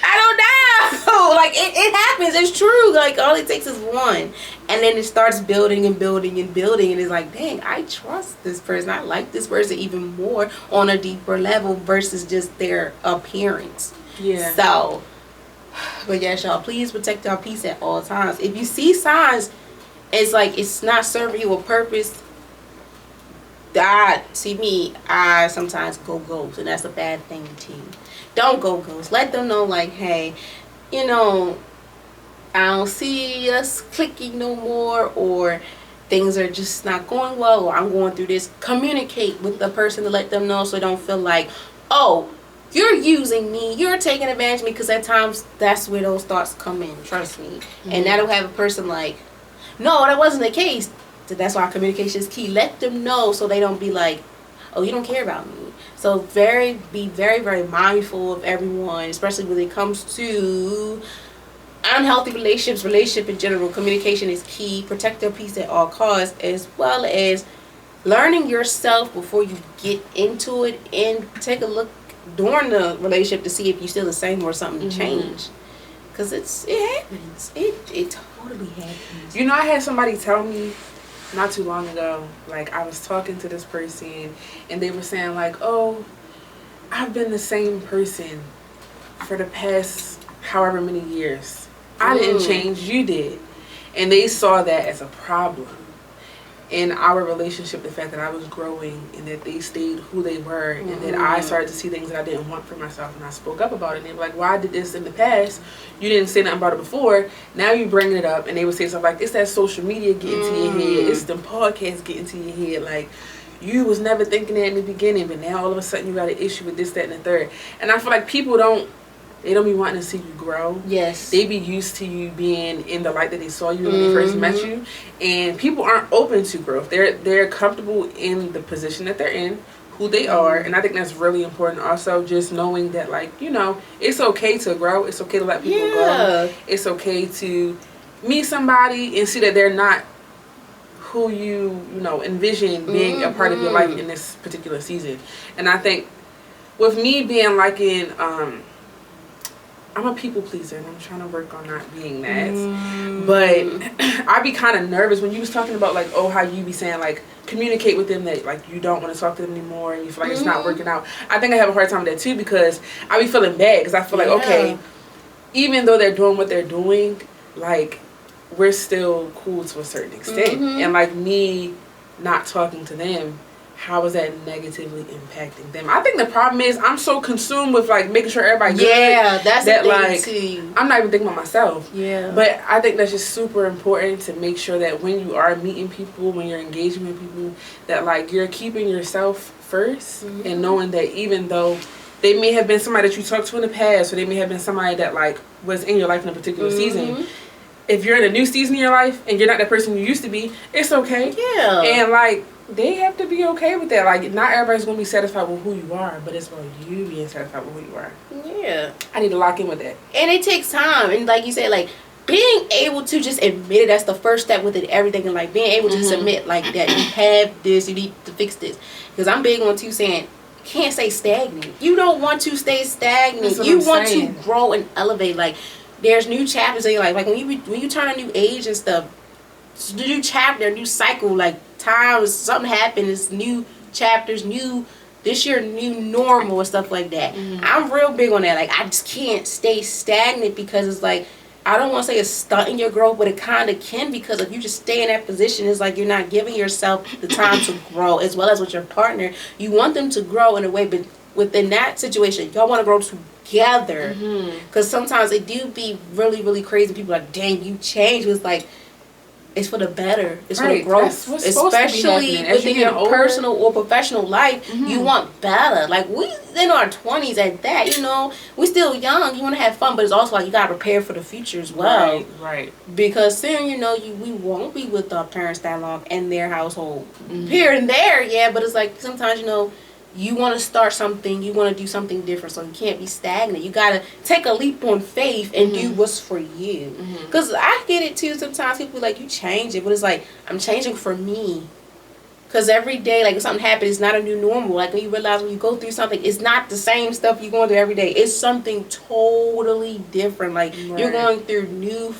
I don't know. Like it happens. It's true. Like all it takes is one, and then it starts building and building and building, and it's like, dang, I trust this person. I like this person even more on a deeper level versus just their appearance. Yeah. So, but yes, y'all, please protect your peace at all times. If you see signs, it's like it's not serving you a purpose. I sometimes go ghost, and that's a bad thing too. Don't go ghost. Let them know, like, hey, you know, I don't see us clicking no more, or things are just not going well, or I'm going through this. Communicate with the person to let them know, so they don't feel like, oh, you're using me, you're taking advantage of me, because at times that's where those thoughts come in, trust me. Mm-hmm. And that'll have a person like, no, that wasn't the case. So that's why communication is key. Let them know so they don't be like, oh, you don't care about me. So be very, very mindful of everyone, especially when it comes to unhealthy relationship in general. Communication is key. Protect your peace at all costs, as well as learning yourself before you get into it, and take a look during the relationship to see if you're still the same or something changed. Because it happens. It totally happens. You know, I had somebody tell me not too long ago, like, I was talking to this person and they were saying like, oh, I've been the same person for the past however many years. I didn't change, you did. And they saw that as a problem in our relationship, the fact that I was growing and that they stayed who they were, and that I started to see things that I didn't want for myself, and I spoke up about it. And they were like, well, I did this in the past, you didn't say nothing about it before, now you bringing it up. And they would say something like, it's that social media getting to your head, it's the podcast getting to your head, like, you was never thinking that in the beginning, but now all of a sudden you got an issue with this, that, and the third. And I feel like people don't be wanting to see you grow. Yes. They be used to you being in the light that they saw you when they first met you. And people aren't open to growth. They're comfortable in the position that they're in, who they are. And I think that's really important also, just knowing that, like, you know, it's okay to grow. It's okay to let people go. It's okay to meet somebody and see that they're not who you know, envision being a part of your life in this particular season. And I think with me being like in I'm a people pleaser, and I'm trying to work on not being that. But I be kind of nervous when you was talking about, like, oh, how you be saying, like, communicate with them that, like, you don't want to talk to them anymore and you feel like it's not working out. I think I have a hard time with that too, because I be feeling bad, because I feel like, okay, even though they're doing what they're doing, like, we're still cool to a certain extent. And, like, me not talking to them, how is that negatively impacting them? I think the problem is I'm so consumed with, like, making sure everybody good. Yeah, that's that, the like, thing too. I'm not even thinking about myself. Yeah. But I think that's just super important to make sure that when you are meeting people, when you're engaging with people, that, like, you're keeping yourself first, and knowing that even though they may have been somebody that you talked to in the past, or they may have been somebody that, like, was in your life in a particular season, if you're in a new season in your life and you're not that person you used to be, it's okay. Yeah. And, like, they have to be okay with that. Like, not everybody's going to be satisfied with who you are, but it's about you being satisfied with who you are. Yeah. I need to lock in with that. And it takes time. And like you said, like, being able to just admit it, that's the first step within everything. And, like, being able to just admit, like, that you have this, you need to fix this. Because I'm big on, too, saying, can't stay stagnant. You don't want to stay stagnant. You want to grow and elevate. Like, there's new chapters in your life. Like, when you turn a new age and stuff, new chapter, new cycle, like, times, something happens, new chapters, this year, new normal and stuff like that. I'm real big on that. Like, I just can't stay stagnant, because it's like, I don't want to say it's stunting your growth, but it kind of can, because if you just stay in that position, it's like you're not giving yourself the time to grow, as well as with your partner. You want them to grow in a way, but within that situation, y'all want to grow together. Because sometimes it do be really, really crazy. People are like, dang, you changed. It's like, it's for the better. It's for the growth. Especially within your personal or professional life, you want better. Like, we in our 20s at that, you know, we still young. You want to have fun, but it's also like you got to prepare for the future as well. Right. Because soon, you know, we won't be with our parents that long in their household. Here and there, yeah, but it's like sometimes, you know, you want to start something, you want to do something different, so you can't be stagnant. You got to take a leap on faith and do what's for you. Because I get it too, sometimes people be like, you change it, but it's like, I'm changing for me. Because every day, like, if something happens, it's not a new normal. Like, when you realize when you go through something, it's not the same stuff you're going through every day. It's something totally different. Like, you're going through new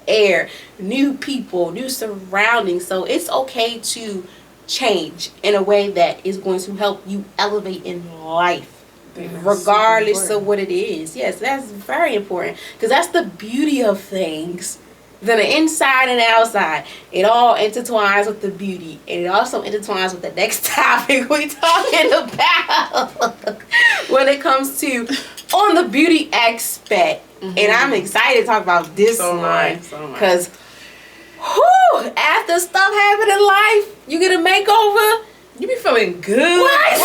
air, new people, new surroundings. So it's okay to change in a way that is going to help you elevate in life, regardless of what it is. Yes, that's very important, because that's the beauty of things. then the inside and the outside. It all intertwines with the beauty. And it also intertwines with the next topic we talking about. When it comes to on the beauty aspect. Mm-hmm. And I'm excited to talk about this one. Because after stuff happen in life, you get a makeover. You be feeling good. What?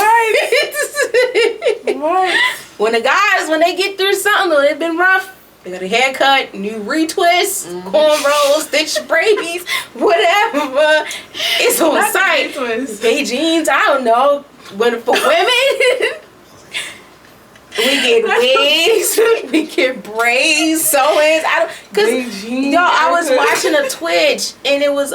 When the guys, when they get through something, or they've been rough, they got a haircut, new retwists, cornrows, stitch braids, whatever. It's on site. Gay jeans, I don't know. But for women, we get wigs, we get braids, sew-ins. I was watching a Twitch, and it was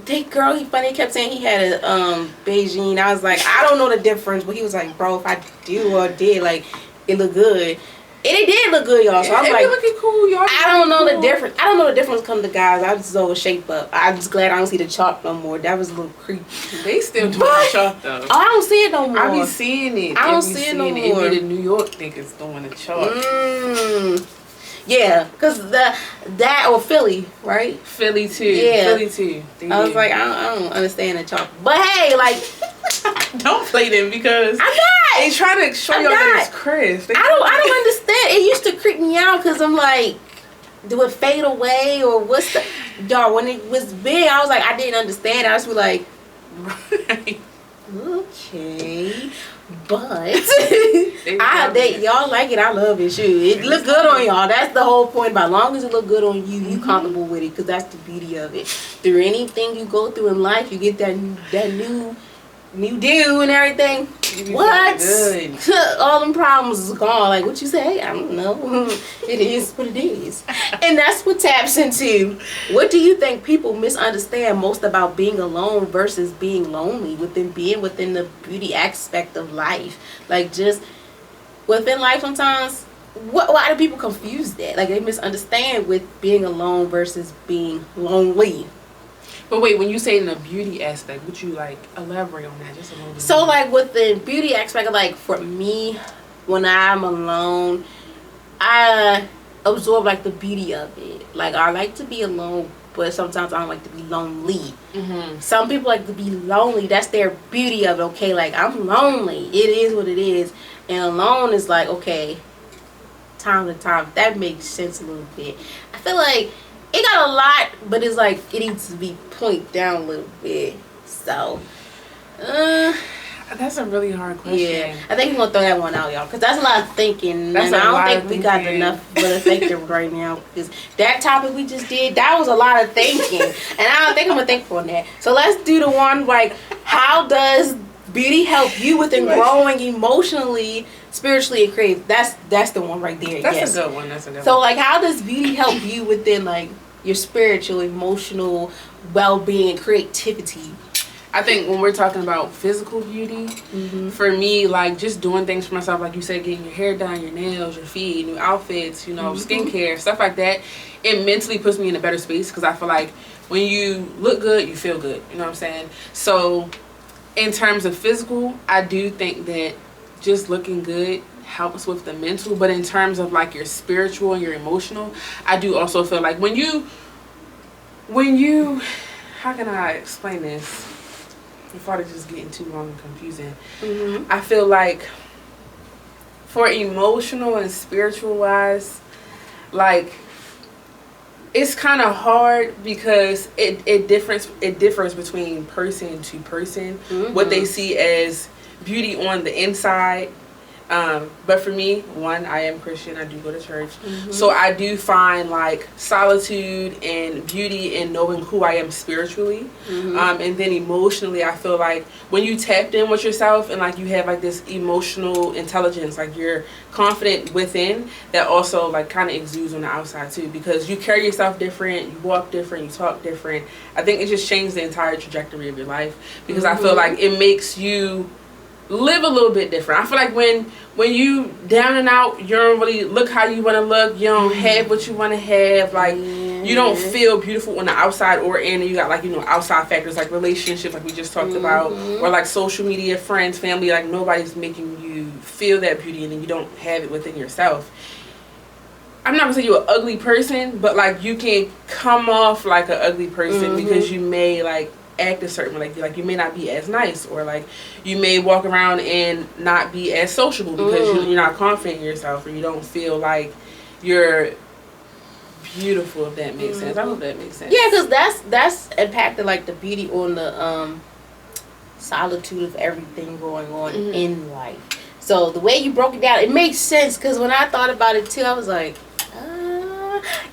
that girl, he kept saying he had a Beijing. I was like, I don't know the difference, but he was like, bro, if I do or did, like, it look good. And it did look good, y'all. So I'm like, looking cool, y'all. I don't know the difference. I don't know the difference come to guys. I just so shape up. I'm just glad I don't see the chalk no more. That was a little creepy. They still doing the chalk though. I don't see it no more. I be seeing it. I don't see it no more. Even the New York niggas doing the chalk. Yeah, because that or Philly, right? Philly too. Yeah. Philly too. I was like, I don't understand the chalk. But hey, like, don't play them because I'm not. They trying to show y'all that it's crisp. I don't understand. It used to creep me out because I'm like, do it fade away or what's the y'all? When it was big, I was like, I didn't understand. I was like, right. Okay. But y'all like it. I love it. Shoot, it look good on y'all. That's the whole point. As long as it look good on you, you comfortable with it, because that's the beauty of it. Through anything you go through in life, you get that new do and everything. What? All them problems is gone. Like, what you say? I don't know. It is what it is. And that's what taps into, what do you think people misunderstand most about being alone versus being lonely being within the beauty aspect of life? Like, just within life sometimes, why do people confuse that? Like, they misunderstand with being alone versus being lonely. But wait, when you say in the beauty aspect, would you like elaborate on that just a little bit? So like with the beauty aspect, like for me, when I'm alone, I absorb like the beauty of it. Like I like to be alone, but sometimes I don't like to be lonely. Mm-hmm. Some people like to be lonely. That's their beauty of it. Okay, like I'm lonely. It is what it is. And alone is like, okay, time to time. That makes sense a little bit. I feel like it got a lot, but it's like it needs to be point down a little bit. So, that's a really hard question. Yeah, I think we're gonna throw that one out, y'all, because that's a lot of thinking, and I don't think we got enough for the thinking right now. Because that topic we just did, that was a lot of thinking, and I don't think I'm gonna think on that. So let's do the one like, how does beauty help you within growing emotionally, spiritually, and creative? That's the one right there. That's a good one. That's a good one. So like, how does beauty help you within like your spiritual, emotional well-being, and creativity? I think when we're talking about physical beauty, for me, like just doing things for myself, like you said, getting your hair done, your nails, your feet, new outfits, skincare, stuff like that, it mentally puts me in a better space, because I feel like when you look good, you feel good. You know what I'm saying? So in terms of physical, I do think that just looking good helps with the mental, but in terms of like your spiritual and your emotional, I do also feel like when you how can I explain this without it just getting too long and confusing? I feel like for emotional and spiritual wise, like it's kind of hard because it differs between person to person, what they see as beauty on the inside. But for me, one, I am Christian. I do go to church. So I do find like solitude and beauty in knowing who I am spiritually. And then emotionally, I feel like when you tapped in with yourself and like you have like this emotional intelligence, like you're confident within, that also like kind of exudes on the outside too, because you carry yourself different, you walk different, you talk different. I think it just changed the entire trajectory of your life, because I feel like it makes you live a little bit different. I feel like when you down and out, you don't really look how you want to look. You don't have what you want to have. Like you don't feel beautiful on the outside or in. And you got like outside factors like relationships, like we just talked about, or like social media, friends, family. Like nobody's making you feel that beauty, and then you don't have it within yourself. I'm not gonna say you're an ugly person, but like you can come off like an ugly person because you may like act a certain way. Like you may not be as nice, or like you may walk around and not be as sociable because you're not confident in yourself, or you don't feel like you're beautiful, if that makes sense. I hope that makes sense. Yeah, because that's impacted like the beauty on the solitude of everything going on in life. So the way you broke it down, it makes sense, because when I thought about it too, I was like,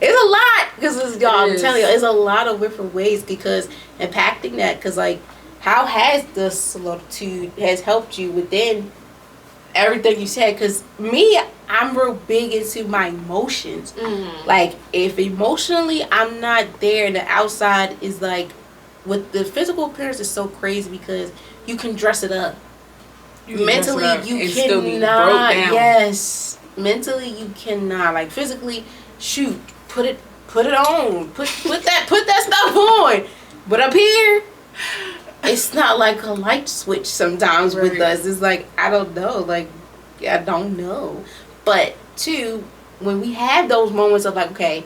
it's a lot, because I'm telling you, it's a lot of different ways because impacting that, because like how has the solitude has helped you within everything you said? Because me, I'm real big into my emotions. Like if emotionally I'm not there and the outside is like, with the physical appearance is so crazy because you can dress it up. Mentally you cannot. Yes, mentally you cannot. Like physically, shoot, put it on, put that stuff on. But up here, it's not like a light switch sometimes with us. It's like, I don't know. Like, I don't know. But two, when we have those moments of like, okay,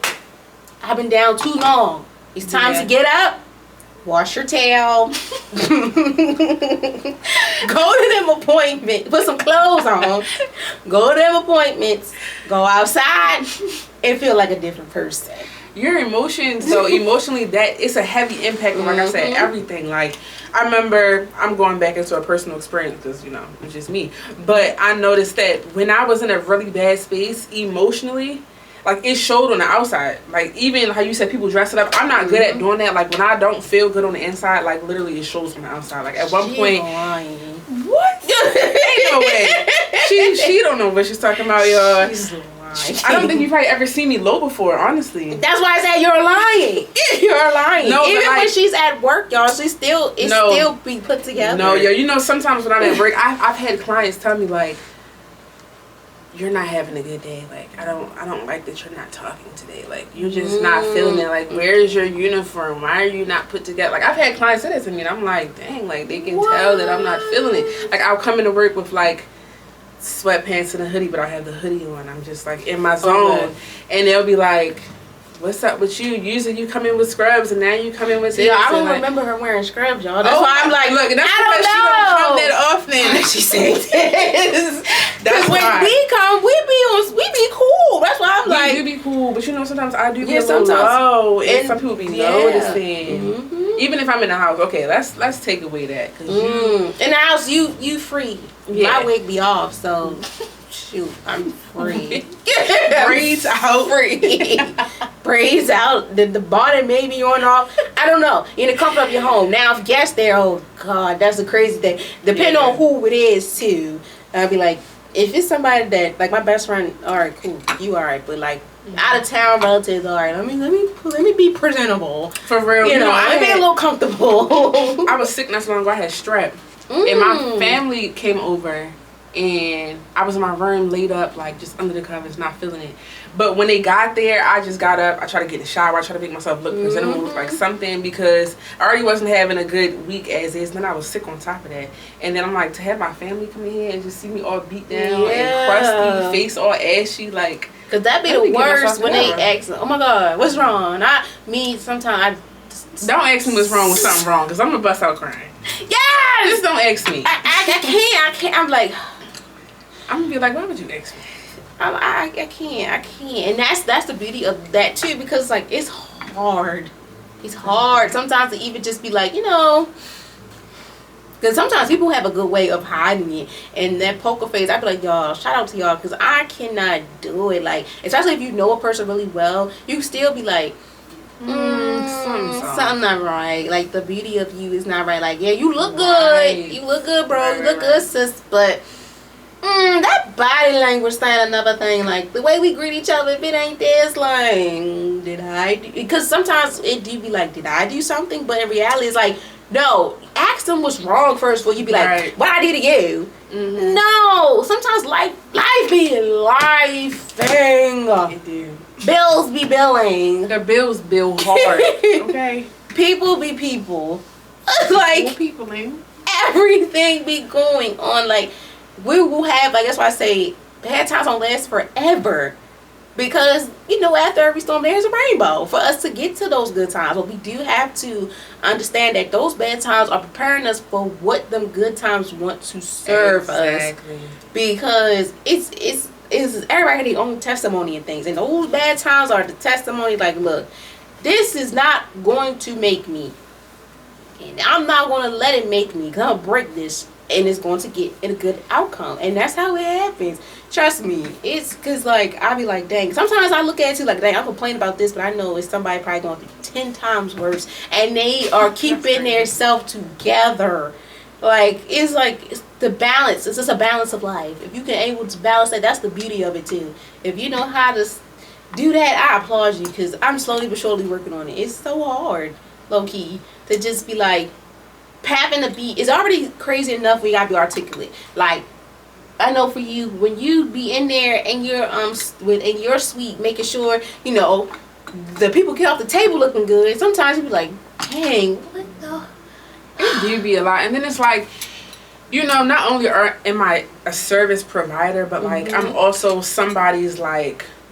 I've been down too long. It's time to get up. Wash your tail. Go to them appointments. Put some clothes on. Go to them appointments. Go outside and feel like a different person. Your emotions, so emotionally, that it's a heavy impact on, like I said, everything. Like, I remember, I'm going back into a personal experience because, you know, it's just me. But I noticed that when I was in a really bad space emotionally, like, it showed on the outside. Like, even how you said people dress it up, I'm not good at doing that. Like, when I don't feel good on the inside, like, literally it shows on the outside. Like, at one point, lying. What? Ain't no way. She don't know what she's talking about, y'all. She's lying. I don't think you've probably ever seen me low before, honestly. That's why I said you're lying. You're lying. No, even like, when she's at work, y'all, she still be put together. No, yo, you know, sometimes when I'm at work, I've had clients tell me like, you're not having a good day. Like, I don't like that you're not talking today. Like, you're just not feeling it. Like, where's your uniform? Why are you not put together? Like, I've had clients say that to me, and I'm like, dang, like, they can tell that I'm not feeling it. Like, I'll come into work with, like, sweatpants and a hoodie, but I have the hoodie on. I'm just, like, in my zone. And they'll be like, what's up with you? Usually you come in with scrubs, and now you come in with this. Yeah, I don't like, remember her wearing scrubs, y'all. That's why I'm like, look, that's I because don't she know. don't come that often. She said this. That's when why. we come, we be cool. That's why I'm like, you be cool, but you know, sometimes I do be a sometimes little low, and some people be noticing. Mm-hmm. Even if I'm in the house, okay, let's take away that. Cause in the house, you free. Yeah. My wig be off, so shoot, I'm free. Braids out. Free. Braids out. The bonnet may be on off. I don't know. In the comfort of your home. Now, if guests there, oh God, that's a crazy thing. Depending on who it is too. I'll be like, if it's somebody that, like my best friend, all right, cool, you all right, but like out of town relatives, all right, let me be presentable. For real, you know, let me be a little comfortable. I was sick not so long ago. I had strep, and my family came over, and I was in my room laid up, like just under the covers, not feeling it. But when they got there, I just got up. I tried to get in the shower. I tried to make myself look presentable, look like something, because I already wasn't having a good week as is. Then I was sick on top of that. And then I'm like, to have my family come in here and just see me all beat down and crusty, face all ashy, like. Cause that be the worst when they ask, oh my God, what's wrong? Sometimes don't ask me what's wrong with something wrong, cause I'm gonna bust out crying. Yes! Just don't ask me. I can't. I'm like, I'm gonna be like, why would you ask me? I can't. And that's the beauty of that too, because like it's hard. It's hard sometimes to even just be like, you know, because sometimes people have a good way of hiding it. And that poker face, I'd be like, y'all, shout out to y'all, because I cannot do it. Like, especially if you know a person really well, you can still be like, something not right. Like, the beauty of you is not right. Like, yeah, you look good. You look good, bro. You look good, sis. But that body language thing, another thing. Like, the way we greet each other, if it ain't this, like, did I do? Because sometimes it do be like, did I do something? But in reality, it's like, no, ask them what's wrong first before you be like, what I did to you. No, sometimes life be lifing. It do. Bills be billing. The bills bill hard. Okay. People be people. Like, people, man. everything be going on. Like, we will have, like, that's why I say bad times don't last forever. Because, after every storm, there's a rainbow for us to get to those good times. But we do have to understand that those bad times are preparing us for what them good times want to serve us. Because it's everybody had their own testimony and things. And those bad times are the testimony, like, look, this is not going to make me. And I'm not going to let it make me. Because I'll break this. And it's going to get a good outcome. And that's how it happens. Trust me. It's because, like, I'll be like, dang. Sometimes I look at it too, like, dang, I'm complaining about this, but I know it's somebody probably going through 10 times worse. And they are keeping their self together. Like, it's the balance. It's just a balance of life. If you can able to balance that, that's the beauty of it, too. If you know how to do that, I applaud you. Because I'm slowly but surely working on it. It's so hard, low-key, to just be like, having to be, it's already crazy enough when you gotta be articulate. Like, I know for you, when you be in there and you're in your suite, making sure the people get off the table looking good. Sometimes you be like, dang, what the? It do be a lot, and then it's like, not only am I a service provider, but like I'm also somebody's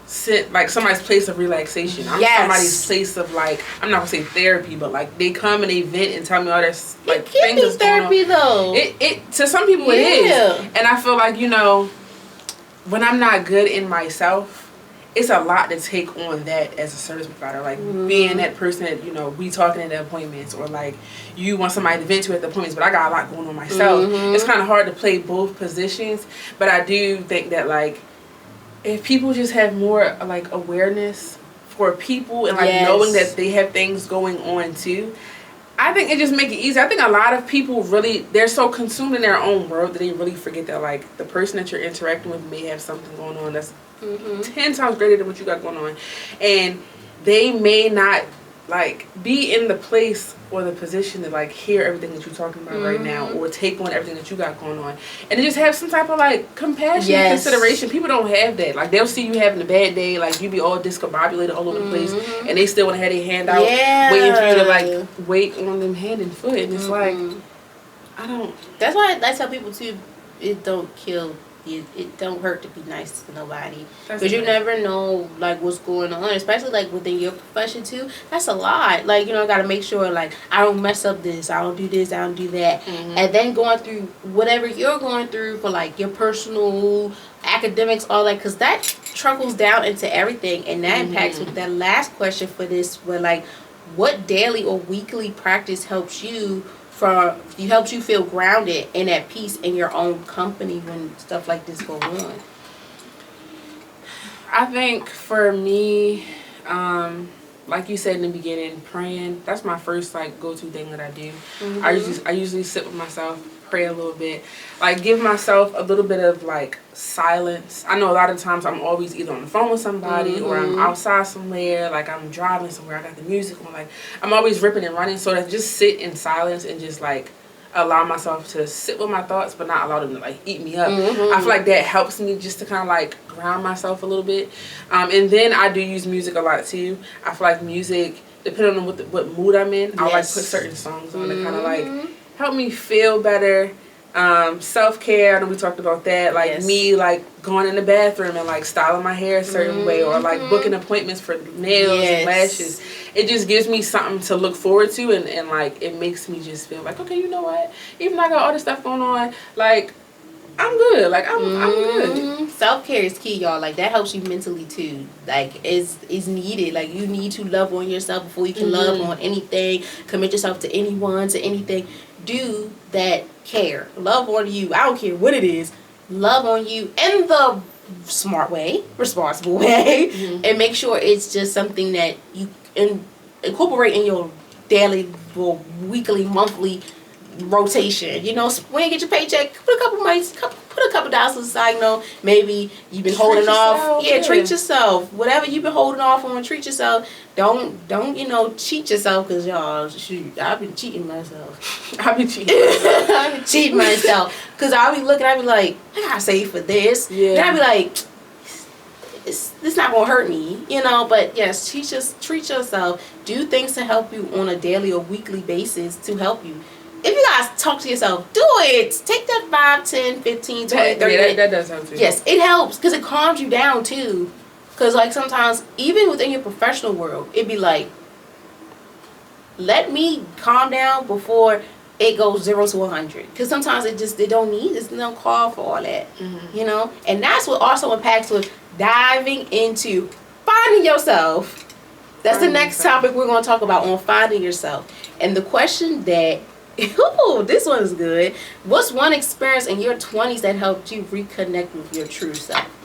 somebody's place of relaxation. I'm somebody's place of, like, I'm not gonna say therapy, but like they come and they vent and tell me all this, like, it can things be therapy though. It to some people it is, and I feel like when I'm not good in myself, it's a lot to take on that as a service provider, like being that person that we talking at the appointments, or like you want somebody to vent to at the appointments, but I got a lot going on myself. It's kind of hard to play both positions, but I do think that, like, if people just have more, like, awareness for people and, like, knowing that they have things going on too, I think it just make it easier. I think a lot of people really, they're so consumed in their own world that they really forget that, like, the person that you're interacting with may have something going on that's 10 times greater than what you got going on, and they may not, like, be in the place or the position to, like, hear everything that you're talking about right now, or take on everything that you got going on, and to just have some type of, like, compassion and consideration. People don't have that. Like, they'll see you having a bad day, like, you be all discombobulated all over the place, and they still want to have their hand out, waiting for you to, like, wait on them hand and foot, and it's like, I don't. That's why I tell people too, it don't kill. It don't hurt to be nice to nobody, because you never know, like, what's going on, especially, like, within your profession too. That's a lot. Like, I gotta make sure, like, I don't mess up this, I don't do this, I don't do that, and then going through whatever you're going through for, like, your personal, academics, all that, because that trickles down into everything, and that impacts with that last question for this, where, like, what daily or weekly practice helps you feel grounded and at peace in your own company when stuff like this go on? I think for me, like you said in the beginning, praying, that's my first, like, go-to thing that I do. I usually sit with myself, pray a little bit, like, give myself a little bit of, like, silence. I know a lot of times I'm always either on the phone with somebody, or I'm outside somewhere, like, I'm driving somewhere, I got the music on, like, I'm always ripping and running, so to just sit in silence and just, like, allow myself to sit with my thoughts, but not allow them to, like, eat me up. I feel like that helps me just to kind of, like, ground myself a little bit. And then I do use music a lot too. I feel like music, depending on what mood I'm in, I'll, like, put certain songs on to kind of, like, help me feel better. Self-care, I know we talked about that, like, me, like, going in the bathroom and, like, styling my hair a certain way, or, like, booking appointments for nails and lashes. It just gives me something to look forward to, and like, it makes me just feel like, okay, you know what, even though I got all this stuff going on, like, I'm good. Like, I'm good. Self-care is key, y'all. Like, that helps you mentally too. Like, it's needed. Like, you need to love on yourself before you can love on anything. Commit yourself to anyone, to anything. Do that care. Love on you. I don't care what it is. Love on you in the smart way, responsible way, and make sure it's just something that you incorporate in your daily, or weekly, monthly rotation. When you get your paycheck, put a couple dollars aside. Maybe you've been holding off. Treat yourself. Whatever you've been holding off on, treat yourself. Don't cheat yourself, because y'all, shoot, I've been cheating myself. I've been cheating myself, because I'll be looking, I'll be like, I gotta save for this. Then I'll be like, it's not gonna hurt me, but yes, treat yourself. Do things to help you on a daily or weekly basis to help you. If you guys talk to yourself, do it. Take that 5, 10, 15, 20, 30 minutes. That does help too. Yes, it helps, because it calms you down too. Because, like, sometimes, even within your professional world, it'd be like, let me calm down before it goes 0 to 100. Because sometimes it don't need, it's no call for all that, you know? And that's what also impacts with diving into finding yourself. That's the next topic we're going to talk about, on finding yourself. And the question that, ooh, this one is good. What's one experience in your 20s that helped you reconnect with your true self?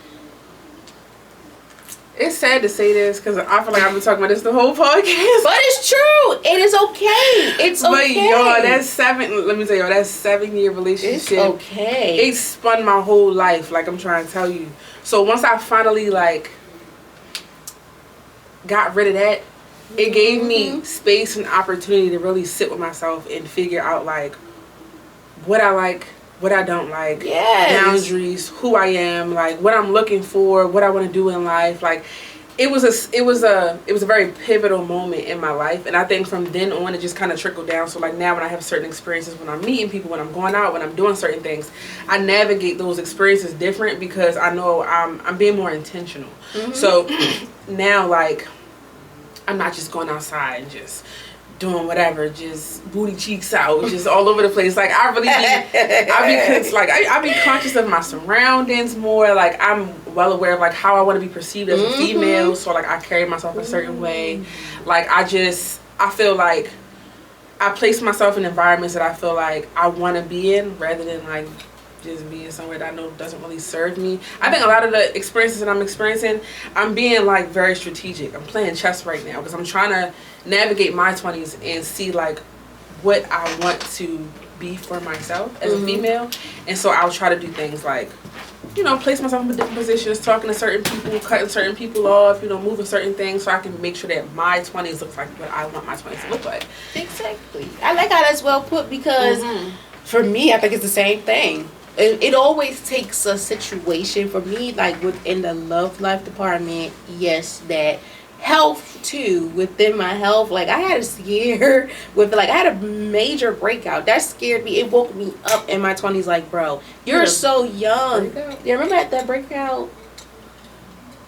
It's sad to say this because I feel like I've been talking about this the whole podcast. But it's true. It is okay. It's okay. But y'all, let me tell y'all, that 7-year relationship. It's okay. It spun my whole life, like I'm trying to tell you. So once I finally, like, got rid of that, it gave me space and opportunity to really sit with myself and figure out, like, what I like, what I don't like, boundaries, who I am, like what I'm looking for, what I want to do in life. Like, it was a very pivotal moment in my life, and I think from then on it just kind of trickled down. So like now when I have certain experiences, when I'm meeting people, when I'm going out, when I'm doing certain things, I navigate those experiences different because I know I'm being more intentional. So now, like, I'm not just going outside and just doing whatever, just booty cheeks out, just all over the place. Like, I really I be conscious of my surroundings more. Like, I'm well aware of like how I want to be perceived as a female, so like I carry myself a certain way. Like, I feel like I place myself in environments that I feel like I want to be in, rather than like just being somewhere that I know doesn't really serve me. I think a lot of the experiences that I'm experiencing, I'm being like very strategic. I'm playing chess right now because I'm trying to navigate my 20s and see like what I want to be for myself as a female. And so I'll try to do things like, you know, place myself in different positions, talking to certain people, cutting certain people off, you know, moving certain things so I can make sure that my 20s looks like what I want my 20s to look like. Exactly. I like how that's well put because for me, I think it's the same thing. It always takes a situation for me, like within the love life department, yes, that health too, within my health. Like, I had a scare with, like, I had a major breakout that scared me. It woke me up in my 20s, like, bro, you're so young. You remember at that breakout?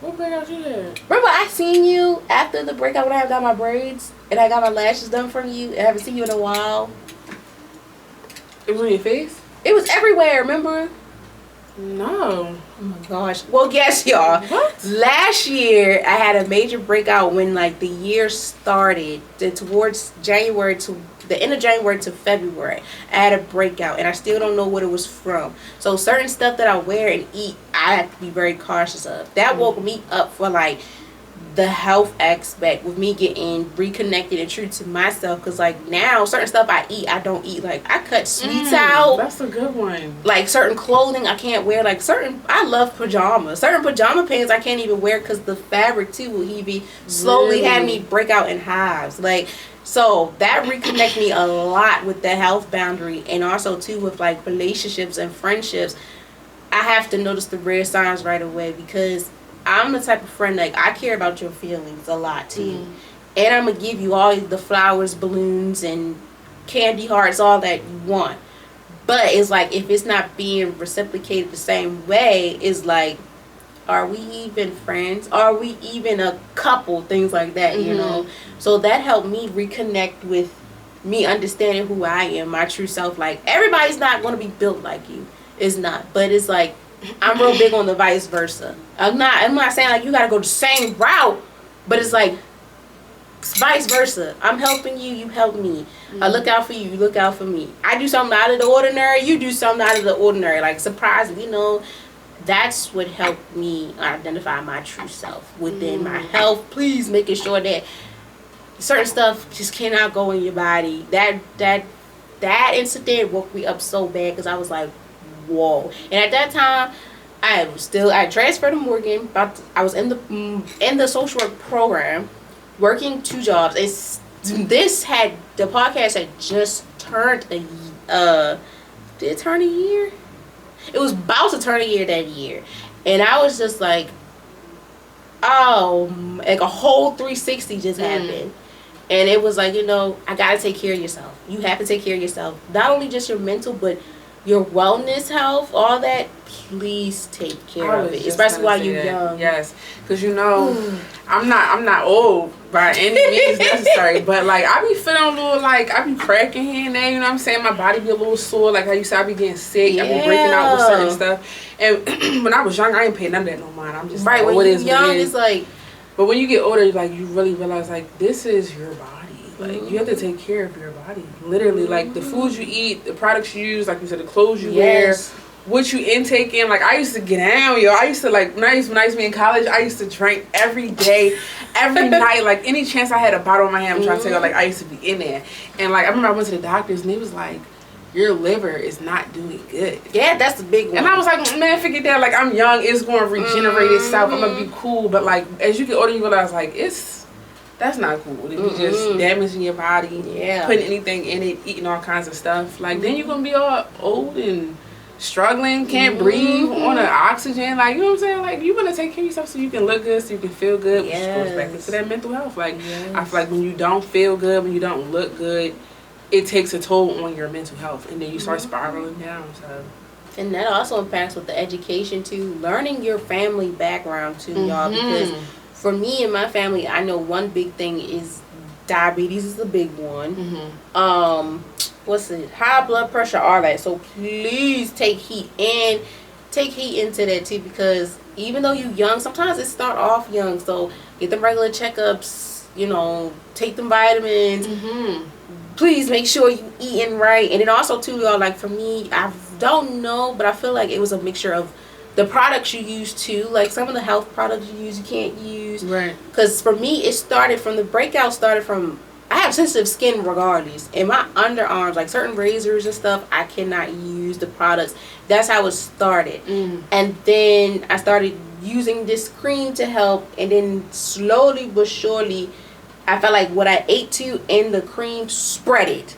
What breakout you had? Remember I seen you after the breakout when I got my braids and I got my lashes done from you, and I haven't seen you in a while. It was on your face? It was everywhere, remember? No. Oh my gosh. Well, guess y'all. What? Last year, I had a major breakout when like the year started. Towards January to the end of January to February, I had a breakout, and I still don't know what it was from. So certain stuff that I wear and eat, I have to be very cautious of. That woke me up for like the health aspect, with me getting reconnected and true to myself. Because like now, certain stuff I eat, I don't eat. Like, I cut sweets out. That's a good one. Like, certain clothing I can't wear. Like, I love pajamas. Certain pajama pants I can't even wear because the fabric too will be slowly have me break out in hives. Like, so that reconnect me a lot with the health boundary, and also too with like relationships and friendships. I have to notice the red signs right away, because I'm the type of friend, like, I care about your feelings a lot too. And I'm going to give you all the flowers, balloons, and candy hearts, all that you want. But it's like, if it's not being reciprocated the same way, it's like, are we even friends? Are we even a couple? Things like that, you know? So that helped me reconnect with me understanding who I am, my true self. Like, everybody's not going to be built like you. It's not. But it's like, I'm real big on the vice versa. I'm not saying like you gotta go the same route, but it's like vice versa. I'm helping you, you help me. I look out for you, you look out for me. I do something out of the ordinary, you do something out of the ordinary. Like, surprising, you know. That's what helped me identify my true self within my health. Please making sure that certain stuff just cannot go in your body. That incident woke me up so bad, because I was like, whoa. And at that time, I transferred to Morgan. I was in the social work program, working 2 jobs. The podcast had just turned did it turn a year? It was about to turn a year that year. And I was just like, oh, like a whole 360 just happened. And it was like, you know, I gotta take care of yourself. You have to take care of yourself. Not only just your mental, but your wellness, health, all that, please take care of it, especially while you're young. Yes, because I'm not old by any means necessary, but like I be feeling a little like I be cracking here and there. You know what I'm saying? My body be a little sore. Like how you said, I be getting sick. I be breaking out with certain stuff. And when I was young, I ain't paying none of that no mind. I'm just right. When you're young, it's like. But when you get older, like you really realize like this is your body. Like you have to take care of your body. Literally, like the foods you eat, the products you use, like you said, the clothes you wear, what you intake in. Like I used to get down, yo. I used to like when I used to be in college, I used to drink every day, every night. Like any chance I had a bottle in my hand, I'm trying to tell you, like I used to be in there. And like I remember I went to the doctors and they was like, your liver is not doing good. Yeah, that's the big one. And I was like, man, forget that. Like I'm young, it's going to regenerate itself. I'm gonna be cool. But like as you get older, you realize like that's not cool. If you just damaging your body, putting anything in it, eating all kinds of stuff. Like then you're gonna be all old and struggling, can't breathe on an oxygen. Like you know what I'm saying? Like you wanna take care of yourself so you can look good, so you can feel good, which goes back into that mental health. Like I feel like when you don't feel good, when you don't look good, it takes a toll on your mental health, and then you start spiraling down. So. And that also impacts with the education too, learning your family background too, y'all. Because for me and my family, I know one big thing is diabetes is the big one. What's it? High blood pressure, all that. So please take heed into that too, because even though you young, sometimes it start off young. So get them regular checkups. You know, take them vitamins. Please make sure you eating right. And then also too, y'all, like for me, I don't know, but I feel like it was a mixture of the products you use too. Like some of the health products you use, you can't use. Right. Because for me, it started from the breakout. I have sensitive skin regardless. And my underarms, like certain razors and stuff, I cannot use the products. That's how it started. And then I started using this cream to help. And then slowly but surely, I felt like what I ate to in the cream spread it.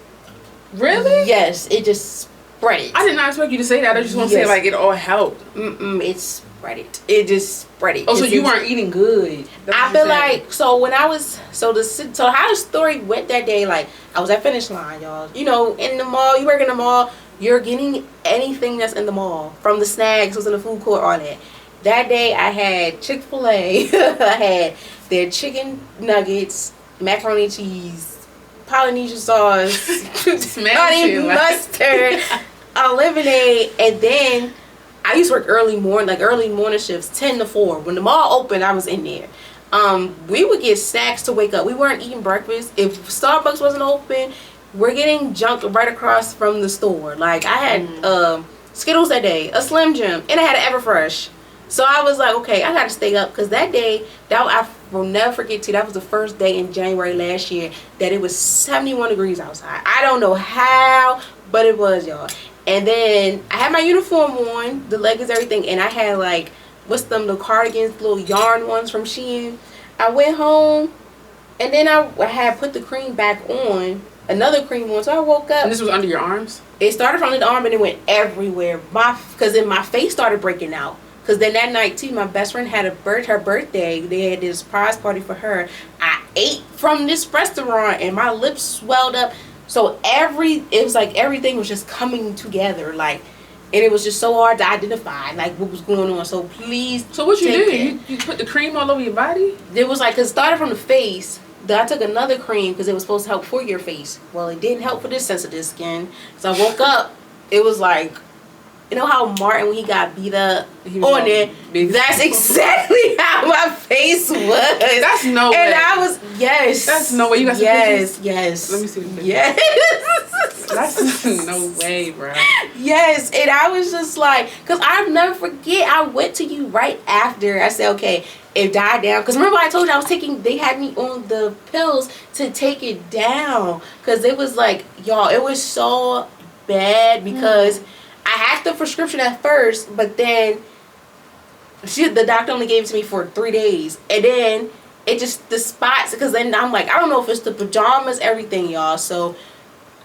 Really? Yes, it just spread it. I did not expect you to say that. I just want to say like it all helped. It spread it. It just spread it. Oh, so you weren't eating good. I feel like when I was so how the story went that day. Like I was at Finish Line, y'all. You know, in the mall. You work in the mall. You're getting anything that's in the mall, from the snacks, was in the food court, all that. That day I had Chick-fil-A. I had their chicken nuggets, macaroni and cheese, Polynesian sauce, honey mustard, a lemonade, and then I used to work early morning shifts, 10 to 4. When the mall opened, I was in there. We would get snacks to wake up. We weren't eating breakfast. If Starbucks wasn't open, we're getting junk right across from the store. Like I had Skittles that day, a Slim Jim, and I had an Everfresh. So I was like, okay, I gotta stay up, because that day, I will never forget that was the first day in January last year that it was 71 degrees outside. I don't know how, but it was, y'all. And then I had my uniform on, the leggings, everything, and I had like, the cardigans, little yarn ones from Shein. I went home, and then I had put the cream back on, another cream on, so I woke up. And this was under your arms? It started from the arm and it went everywhere. Because then my face started breaking out. Because then that night too, my best friend had her birthday. They had this surprise party for her. I ate from this restaurant and my lips swelled up. So it was like everything was just coming together. Like, and it was just so hard to identify like what was going on. So please. So what you do? You put the cream all over your body? It was like, because it started from the face. Then I took another cream because it was supposed to help for your face. Well, it didn't help for this sensitive skin. So I woke up. It was like, you know how Martin, when he got beat up on there, that's exactly how my face was. That's no way. And I was, yes. That's no way. You got some pictures? Yes. Let me see the picture. Yes. That's no way, bro. Yes. And I was just like, because I'll never forget, I went to you right after. I said, okay, it died down. Because remember I told you they had me on the pills to take it down. Because it was like, y'all, it was so bad because I had the prescription at first, but then the doctor only gave it to me for 3 days. And then it just, the spots, because then I'm like, I don't know if it's the pajamas, everything, y'all. So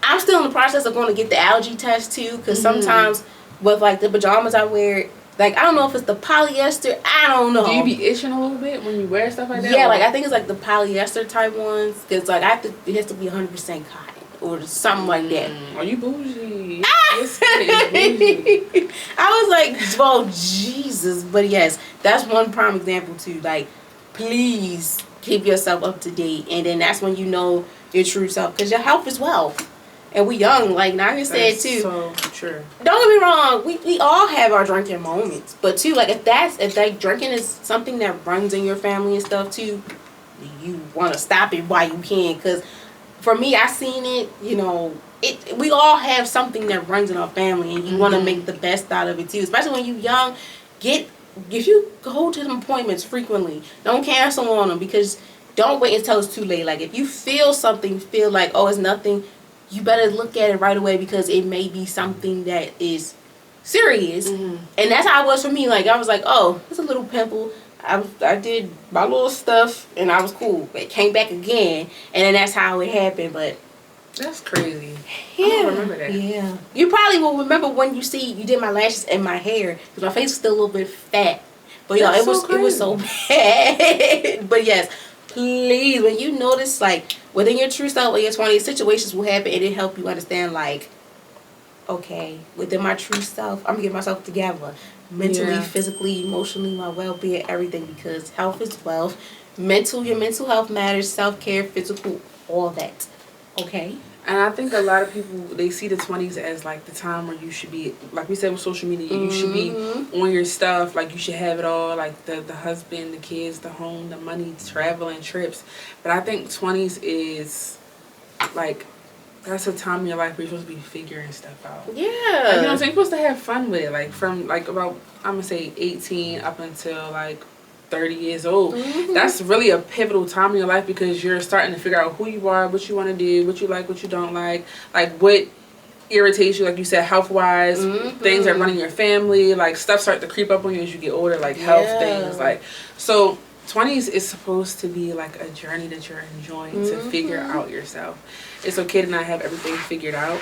I'm still in the process of going to get the allergy test too, because sometimes with like the pajamas I wear, like I don't know if it's the polyester, I don't know. Do you be itching a little bit when you wear stuff like that? Yeah, like I think it's like the polyester type ones, because like it has to be 100% cotton or something like that. Are you bougie? I was like, well, Jesus. But yes, that's one prime example too. Like, please keep yourself up to date. And then that's when you know your true self. Because your health is wealth. And we young, like Nadia said too. So true. Don't get me wrong, we all have our drinking moments. But too, like if like drinking is something that runs in your family and stuff too, you want to stop it while you can. Because for me, I seen it, you know, we all have something that runs in our family, and you want to make the best out of it too. Especially when you're young, if you go to them appointments frequently, don't cancel on them, because don't wait until it's too late. Like if you feel like, oh, it's nothing, you better look at it right away, because it may be something that is serious. And that's how it was for me. Like I was like, oh, it's a little pimple. I did my little stuff and I was cool. It came back again, and then that's how it happened. But that's crazy. Yeah, I don't remember that. Yeah, you probably will remember when you did my lashes and my hair, because my face was still a little bit fat. But y'all, it was so bad. But yes, please, when you notice, like, within your true self or your 20s, situations will happen, and it help you understand, like, okay, within my true self, I'm gonna get myself together. Mentally, physically, emotionally, my well-being, everything, because health is wealth. Your mental health matters, self-care, physical, all that. Okay? And I think a lot of people, they see the 20s as like the time where you should be, like we said with social media, you should be on your stuff, like you should have it all, like the husband, the kids, the home, the money, traveling, trips. But I think 20s is like, that's a time in your life where you're supposed to be figuring stuff out. Yeah. Like, you know what I'm saying? You're supposed to have fun with it. Like from like about, I'm going to say 18 up until like 30 years old. That's really a pivotal time in your life, because you're starting to figure out who you are, what you want to do, what you like, what you don't like what irritates you, like you said, health-wise, things that run in your family, like stuff start to creep up on you as you get older, like health things. Like, so 20s is supposed to be like a journey that you're enjoying to figure out yourself. It's okay to not have everything figured out.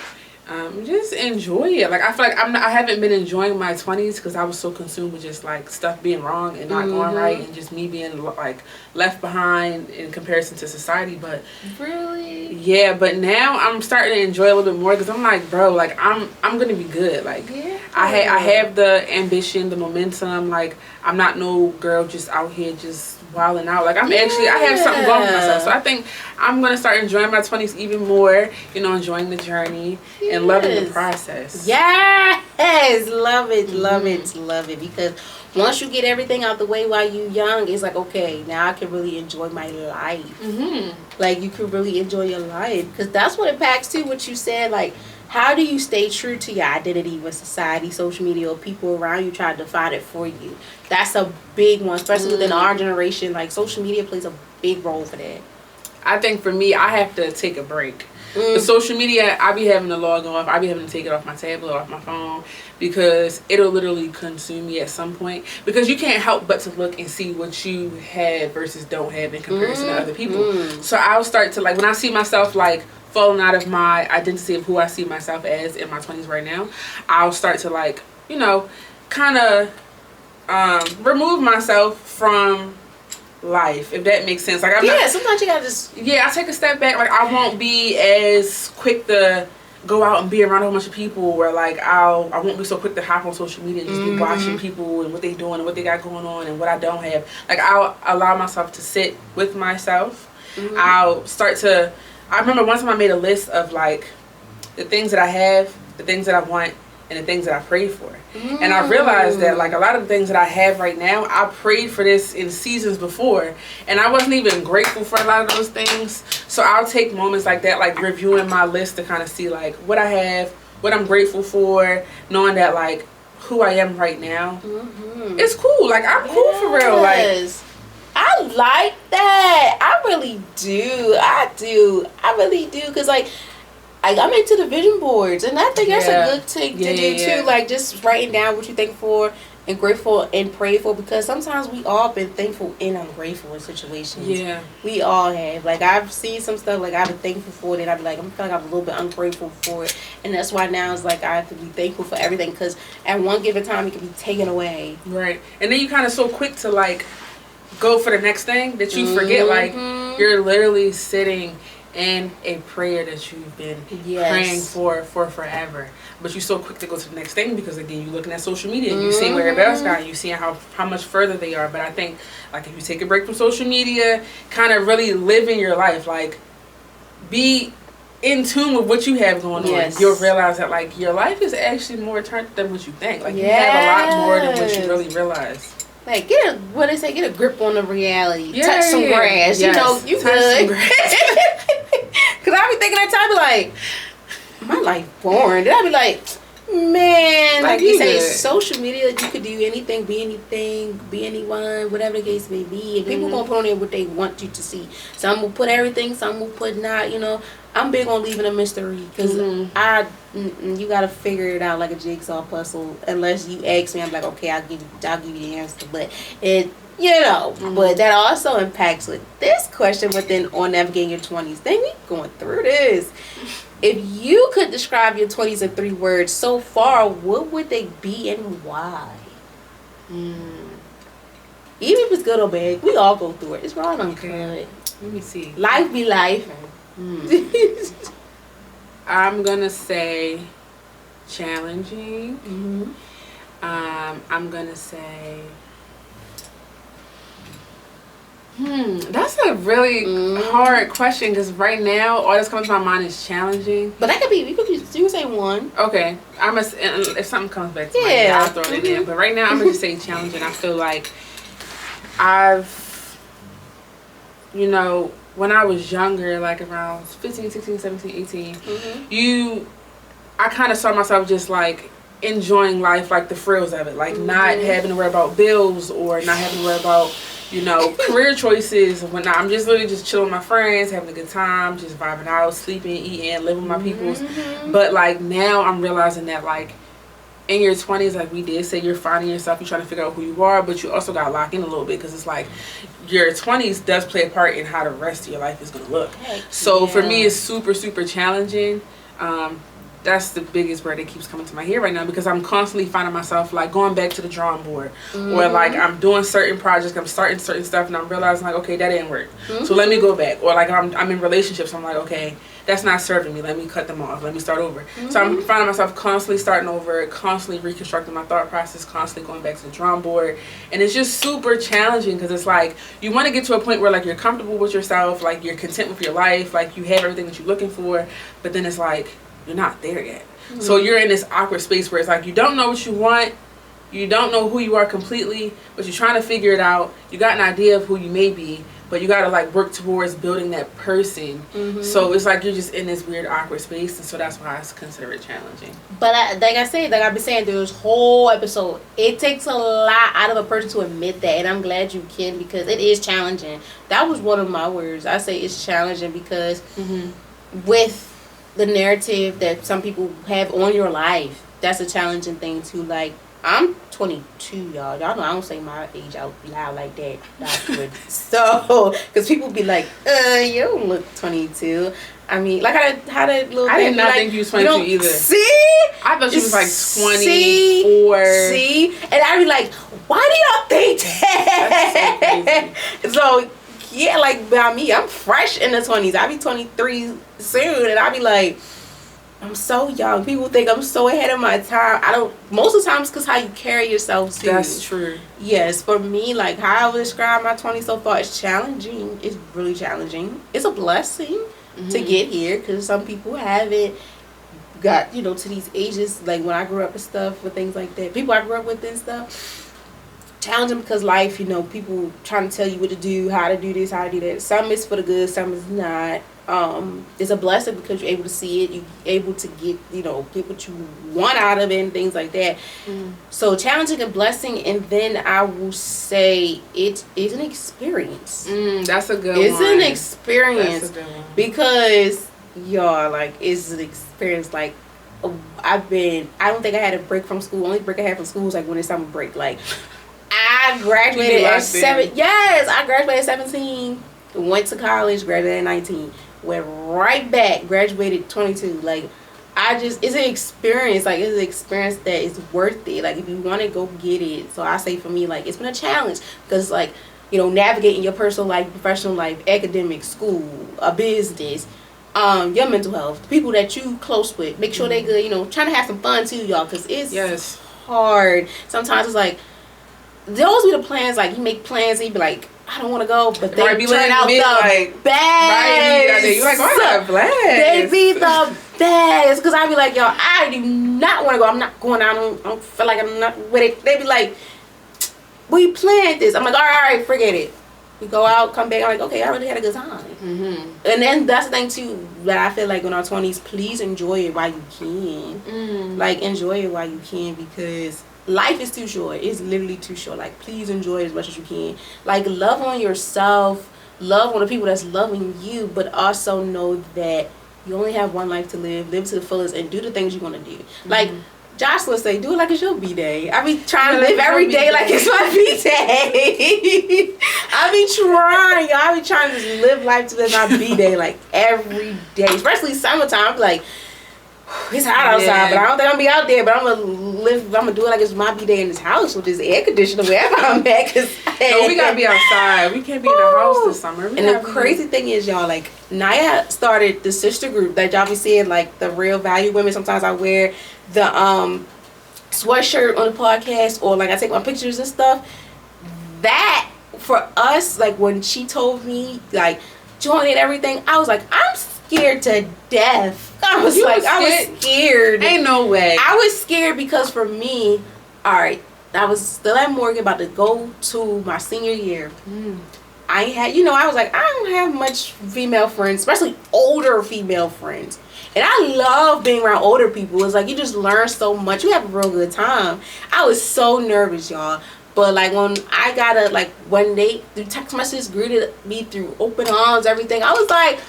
Just enjoy it. Like I feel like I haven't been enjoying my 20s because I was so consumed with just like stuff being wrong and not going right, and just me being like left behind in comparison to society. But really, yeah. But now I'm starting to enjoy a little bit more, because I'm like, bro, like I'm gonna be good. Like I have the ambition, the momentum. Like I'm not no girl just out here just wilding out. Like I'm actually, I have something going for myself. So I think I'm going to start enjoying my 20s even more, you know, enjoying the journey and loving the process. Yes, love it, love it, love it. Because once you get everything out the way while you young, it's like, okay, now I can really enjoy my life. Like you can really enjoy your life, because that's what it packs to, what you said. Like, how do you stay true to your identity when society, social media, or people around you try to define it for you? That's a big one, especially within our generation. Like, social media plays a big role for that. I think for me, I have to take a break. The social media, I be having to log off. I be having to take it off my tablet, off my phone, because it'll literally consume me at some point. Because you can't help but to look and see what you have versus don't have in comparison to other people. So I'll start to, like, when I see myself, like, falling out of my identity of who I see myself as in my 20s right now, I'll start to, like, you know, kind of remove myself from life, if that makes sense. Like, sometimes you gotta just I take a step back. Like, I won't be as quick to go out and be around a whole bunch of people, where like I won't be so quick to hop on social media and just be watching people and what they doing and what they got going on and what I don't have. Like, I'll allow myself to sit with myself. I'll start to, I remember one time I made a list of like the things that I have, the things that I want, and the things that I prayed for. And I realized that like a lot of the things that I have right now, I prayed for this in seasons before, and I wasn't even grateful for a lot of those things. So I'll take moments like that, like reviewing my list to kind of see like what I have, what I'm grateful for, knowing that like who I am right now, it's cool. Like, I'm cool for real. Like, I like that. I really do. I really do. Because, like, I'm into the vision boards. And I think that's a good thing to do, too. Like, just writing down what you think for and grateful and pray for. Because sometimes we all been thankful and ungrateful in situations. Yeah. We all have. Like, I've seen some stuff, like, I've been thankful for it. And I've been like, I feel like I'm a little bit ungrateful for it. And that's why now it's like I have to be thankful for everything. Because at one given time, it can be taken away. Right. And then you kind of so quick to, like, go for the next thing that you forget, like, you're literally sitting and a prayer that you've been praying for forever. But you're so quick to go to the next thing because, again, you're looking at social media and you're seeing where everybody else got, you're seeing how much further they are. But I think, like, if you take a break from social media, kind of really live in your life, like, be in tune with what you have going on, you'll realize that, like, your life is actually more turned than what you think. Like, you have a lot more than what you really realize. Like, get a grip on the reality. Touch some grass. Yes. You know, you good. Because I be thinking that time, like, my life boring. Then I be like, man, like you say, social media, you could do anything, be anyone, whatever the case may be. And people gonna put on there what they want you to see. Some will put everything, some will put not, you know. I'm big on leaving a mystery because you gotta figure it out like a jigsaw puzzle. Unless you ask me, I'm like, okay, I'll give you the answer. But it, you know, but that also impacts with this question. But then on navigating your 20s, then we going through this. If you could describe your 20s in 3 words so far, what would they be and why? Even if it's good or bad, we all go through it. It's wrong on good. Let me see. Life be life. I'm gonna say challenging. I'm gonna say that's a really hard question because right now all that's coming to my mind is challenging. But that could be, you can say one. Okay, if something comes back to my head, I'll throw it in there. But right now I'm gonna just say challenging. I feel like I've, you know, when I was younger, like around 15, 16, 17, 18, I kind of saw myself just like enjoying life, like the frills of it, like not having to worry about bills or not having to worry about, you know, career choices. When I'm just literally just chilling with my friends, having a good time, just vibing out, sleeping, eating, living with my peoples. But like now I'm realizing that like in your 20s, like we did say, you're finding yourself, you're trying to figure out who you are, but you also got to lock in a little bit because it's like your 20s does play a part in how the rest of your life is going to look. So for me, it's super, super challenging. That's the biggest word that keeps coming to my head right now because I'm constantly finding myself like going back to the drawing board or like I'm doing certain projects, I'm starting certain stuff and I'm realizing like, okay, that didn't work. So let me go back. Or like I'm in relationships, I'm like, okay, that's not serving me. Let me cut them off. Let me start over. So I'm finding myself constantly starting over, constantly reconstructing my thought process, constantly going back to the drawing board. And it's just super challenging because it's like you want to get to a point where like you're comfortable with yourself, like you're content with your life, like you have everything that you're looking for, but then it's like you're not there yet. So you're in this awkward space where it's like you don't know what you want, you don't know who you are completely, but you're trying to figure it out. You got an idea of who you may be, but you got to like work towards building that person. So it's like you're just in this weird awkward space, and so that's why I consider it challenging. But like I said, like I've been saying through this whole episode, it takes a lot out of a person to admit that, and I'm glad you can because it is challenging. That was one of my words. I say it's challenging because with the narrative that some people have on your life, that's a challenging thing too. Like I'm 22, y'all know I don't say my age out loud like that. So because people be like, you don't look 22. I mean, like how that little I did not like, think you was 22 either. See, I thought you was like 24. See, and I be like, why do y'all think that? That's so crazy. So yeah, like by me, I'm fresh in the 20s. I be 23 soon, and I be like, I'm so young. People think I'm so ahead of my time. I don't. Most of the time, it's because how you carry yourself too. That's true. Yes, for me, like how I would describe my 20s so far, it's challenging. It's really challenging. It's a blessing to get here because some people haven't got to these ages. Like when I grew up and stuff, with things like that. People I grew up with and stuff. Challenging because life, people trying to tell you what to do, how to do this, how to do that. Some is for the good, some is not. It's a blessing because you're able to see it, you're able to get what you want out of it and things like that. So challenging and blessing, and then I will say it is an experience. That's a good one. It's an experience. That's a good one. Because y'all, like, it's an experience. Like I don't think I had a break from school. Only break I had from school was like when it's summer break. Like I graduated at 7. Yes, I graduated at 17. Went to college, graduated at 19. Went right back, graduated 22. Like it's an experience. Like it's an experience that is worth it. Like if you want to go get it. So I say for me, like it's been a challenge because like navigating your personal life, professional life, academic, school, a business. your mental health, the people that you close with, make sure they good, you know, trying to have some fun too, y'all, because it's hard. Sometimes it's like, those be the plans, like, you make plans and you be like, I don't want to go, but they turn out the like, best. You like, oh, I got blast. They be the best, because I be like, yo, I do not want to go. I'm not going out. I don't feel like I'm not with it. They be like, we planned this. I'm like, all right, forget it. We go out, come back. I'm like, okay, I really had a good time. And then that's the thing too that I feel like in our 20s, please enjoy it while you can. Like, enjoy it while you can, because life is too short. It's literally too short. Like, please enjoy it as much as you can. Like, love on yourself, love on the people that's loving you, but also know that you only have one life to live to the fullest, and do the things you want to do. Like Jocelyn say, do it like it's your B-day. I be trying to live every day like it's my B-day. I be trying to just live life to live my B-day like every day, especially summertime. I be like, it's hot outside, but I don't think I'm gonna be out there. But I'm gonna do it like it's my B-day in this house with this air conditioner wherever I'm at. No, we gotta be outside. We can't be in the house this summer. And the crazy thing is, y'all, like, Naya started the sister group that y'all be seeing, like, the Real Value Women. Sometimes I wear the sweatshirt on the podcast, or like I take my pictures and stuff. That for us, like, when she told me like join and everything, I was like, I'm scared to death. I was scared. Ain't no way. I was scared because for me, all right, I was still at Morgan, about to go to my senior year. I had, I was like, I don't have much female friends, especially older female friends. And I love being around older people. It's like, you just learn so much. You have a real good time. I was so nervous, y'all. But, like, when I got when they, through text messages, greeted me through open arms, everything, I was like,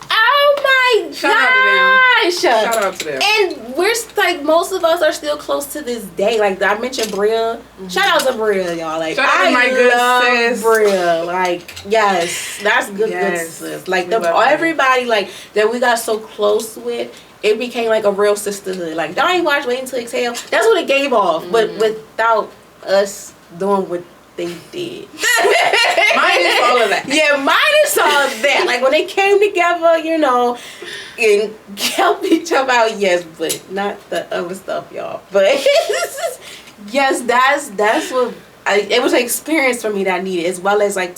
oh my gosh. Shout out to them. And we're, like, most of us are still close to this day. Like, I mentioned Bria. Shout out to Bria, y'all. Like, I love Bria. Like, yes, that's good sis. Like, everybody, like, that we got so close with, it became, like, a real sisterhood. Like, don't even watch Wait Until Exhale. That's what it gave off. But without us doing what they did. Minus all of that. Yeah, minus all of that. Like, when they came together, and helped each other out, yes, but not the other stuff, y'all. But yes, that's what it was an experience for me that I needed, as well as, like,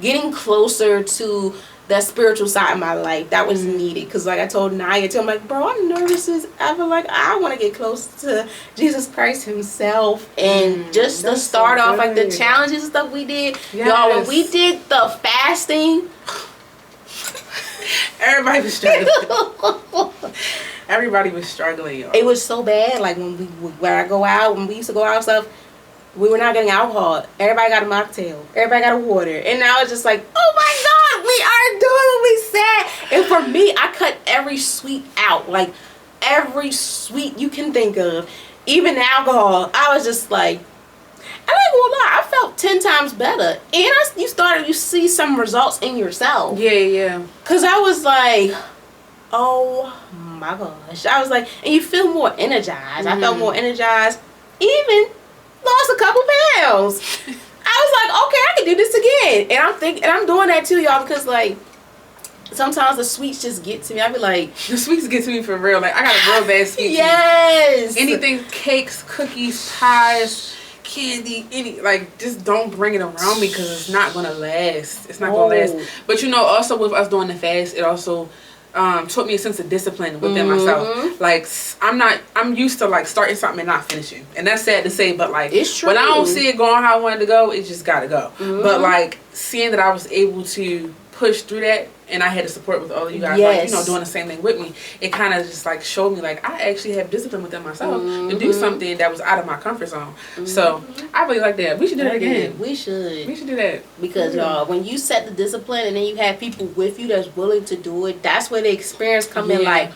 getting closer to that spiritual side of my life that was needed. Because, like I told Naya too, I'm like, bro, I'm nervous as ever. Like, I want to get close to Jesus Christ himself. And just to start off, like, the challenges and stuff we did. Y'all, when we did the fasting, everybody was struggling. Everybody was struggling, y'all. It was so bad. Like, when I go out, when we used to go out and stuff, we were not getting alcohol. Everybody got a mocktail. Everybody got a water. And now it's just like, oh my God, we are doing what we said. And for me, I cut every sweet out. Like, every sweet you can think of. Even alcohol. I was just like, I ain't gonna lie, I felt 10 times better. And you see some results in yourself. Yeah. Because I was like, oh my gosh. I was like, and you feel more energized. I felt more energized. Even lost a couple pounds. I was like, okay, I can do this again. And I'm doing that too, y'all, because, like, sometimes the sweets just get to me. I be like, the sweets get to me for real. Like, I got a real bad sweet tooth. Yes. Anything, cakes, cookies, pies, candy, just don't bring it around me, because it's not gonna last. It's not gonna last. But also with us doing the fast, it also taught me a sense of discipline within myself. Like, I'm used to, like, starting something and not finishing, and that's sad to say, but, like, it's true. When I don't see it going how I wanted to go, it just gotta go. But, like, seeing that I was able to push through that, and I had the support with all of you guys, like, doing the same thing with me, it kind of just, like, showed me, like, I actually have discipline within myself to do something that was out of my comfort zone. So I really like that. We should do that again. We should do that, because y'all, when you set the discipline and then you have people with you that's willing to do it, that's where the experience come in. Like,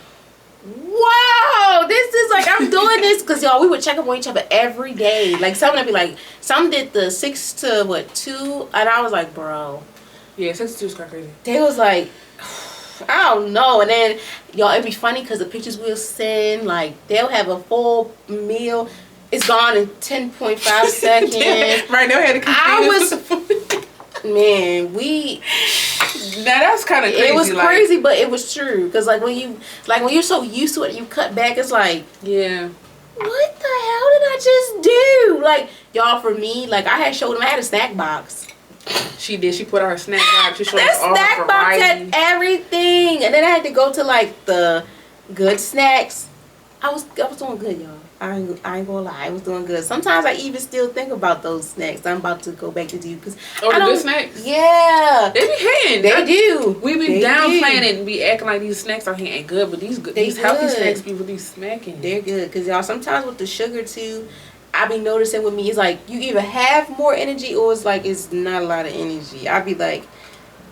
wow, this is like, I'm doing this, because y'all, we would check up on each other every day. Like, some would be like, some did the 6 to 2, and I was like, bro. Yeah, 6 to 2 is kind of crazy. They was like, I don't know. And then, y'all, it'd be funny because the pictures we'll send, like, they'll have a full meal. It's gone in 10.5 seconds. Right, they'll have to man, Now that's kind of crazy. It was crazy, but it was true. Because like when you're so used to it, you cut back. It's like, yeah. What the hell did I just do? Like, y'all, for me, like I had showed them I had a snack box. She did. She put out her snack box. She showed that us all snack her box variety. had everything, and then I had to go to like the good snacks. I was doing good, y'all. I ain't gonna lie, I was doing good. Sometimes I even still think about those snacks. I'm about to go back to do because the good snacks. Yeah, they be hitting. They do. We be downplaying it and be acting like these snacks are hitting good, but these healthy snacks be really smacking. They're good because y'all sometimes with the sugar too. I be noticing with me, it's like you either have more energy or it's like it's not a lot of energy. I be like,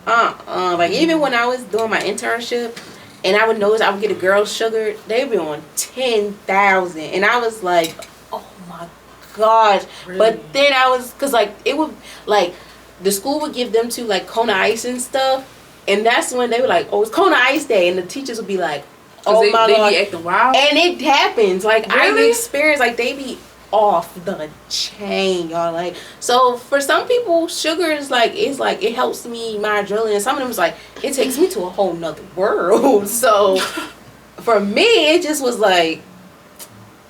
like even when I was doing my internship. And I would notice I would get a girl sugar. They'd be on 10,000. And I was like, oh my gosh. Really? But then I was, because like, it would, like, the school would give them to like Kona Ice and stuff. And that's when they were like, oh, it's Kona Ice Day. And the teachers would be like, oh my God. They be acting wild. And it happens. Like, really? I've experienced, like, they be off the chain, y'all. Like, so for some people, sugar is like, it's like it helps me my adrenaline, and some of them is like it takes me to a whole nother world. So for me, it just was like,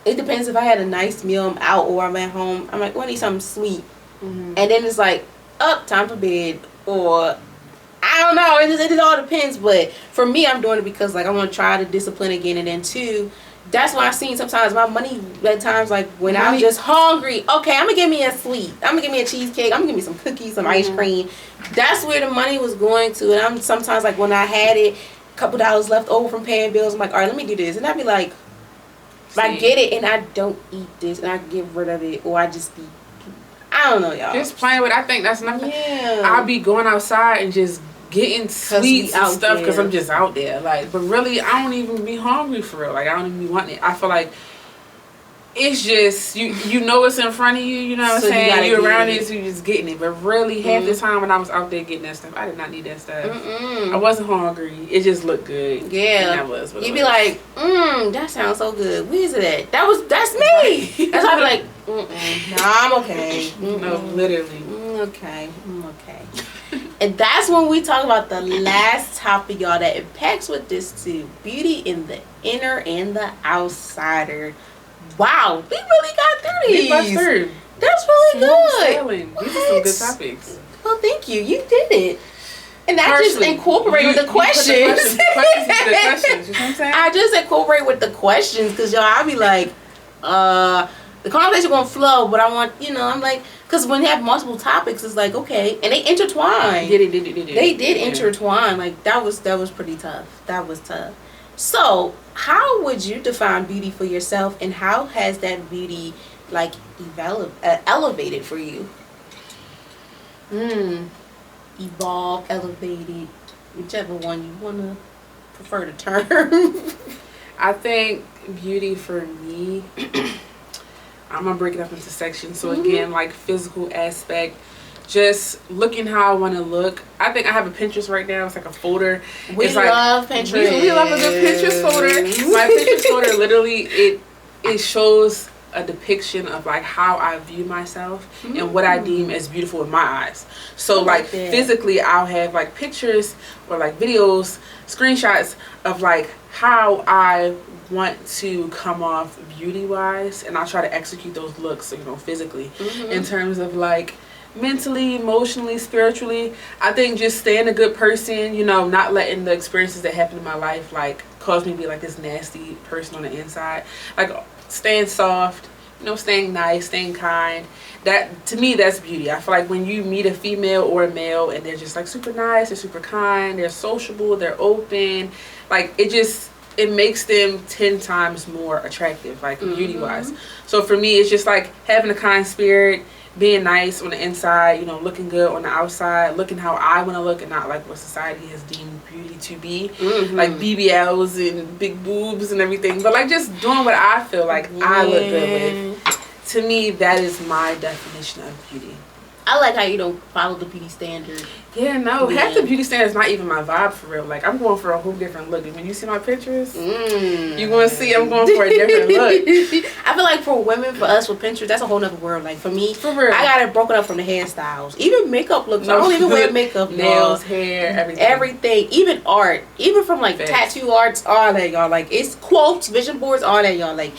it depends if I had a nice meal, I'm out, or I'm at home, I'm like, I need something sweet. And then it's like, up, time for bed, or I don't know, it all depends. But for me, I'm doing it because like I want to try to discipline again, and then two, that's why I seen sometimes my money at times, like when I'm just hungry, okay, I'm gonna give me a sweet, I'm gonna give me a cheesecake, I'm gonna give me some cookies, some ice cream. That's where the money was going to. And I'm sometimes like when I had it, a couple dollars left over from paying bills, I'm like, all right, let me do this. And I'd be like, I get it and I don't eat this and I get rid of it, or I just be, I don't know, y'all. Just playing with it. I think that's nothing. Yeah. I'll be going outside and just getting sweets and stuff because I'm just out there. Like, but really, I don't even be hungry for real. Like, I don't even be wanting it. I feel like it's just, you know it's in front of you, you know what I'm saying? You're around it, so you're just getting it. But really, half the time when I was out there getting that stuff, I did not need that stuff. I wasn't hungry. It just looked good. Yeah. And that was what you'd be like, that sounds so good. Where is it at? That's me. That's how I be like, nah, I'm okay. No, literally. Okay. And that's when we talk about the last topic, y'all, that impacts with this too. Beauty in the inner and the outsider. Wow, we really got through these. We got through. That's really good. These are some good topics. Well, thank you. You did it. And I just incorporate with the questions. The questions is the questions. You know what I'm saying? I just incorporate with the questions because, y'all, I'll be like, the conversation gonna flow, but I want, I'm like, because when you have multiple topics, it's like, okay, and they intertwine. They did intertwine. Like, that was pretty tough. That was tough. So, how would you define beauty for yourself, and how has that beauty, like, elevated for you? Evolve, elevated, whichever one you want to prefer the term. I think beauty for me, I'm going to break it up into sections. So again, like physical aspect, just looking how I want to look. I think I have a Pinterest right now. It's like a folder. We love Pinterest. We love a good Pinterest folder. My Pinterest folder, literally, it shows a depiction of like how I view myself and what I deem as beautiful in my eyes. So like physically, I'll have like pictures or like videos, screenshots of like how I want to come off beauty wise, and I'll try to execute those looks, physically, in terms of like mentally, emotionally, spiritually. I think just staying a good person, not letting the experiences that happen in my life like cause me to be like this nasty person on the inside. Like staying soft, staying nice, staying kind. That, to me, that's beauty. I feel like when you meet a female or a male and they're just like super nice, they're super kind, they're sociable, they're open, like it makes them 10 times more attractive, like beauty wise. So for me, it's just like having a kind spirit, being nice on the inside, looking good on the outside, looking how I want to look and not like what society has deemed beauty to be, like BBLs and big boobs and everything, but like just doing what I feel like I look good with. To me, that is my definition of beauty. I like how you don't follow the beauty standard. Yeah, no. Half the beauty standard is not even my vibe for real. Like, I'm going for a whole different look. When you see my pictures, you're going to see I'm going for a different look. I feel like for women, for us, with Pinterest, that's a whole nother world. Like, for me, for real. I got it broken up from the hairstyles. Even makeup looks. I don't even wear makeup. Nails, hair, everything. Everything. Even art. Even from, like, tattoo arts, all that, y'all. Like, it's quotes, vision boards, all that, y'all. Like,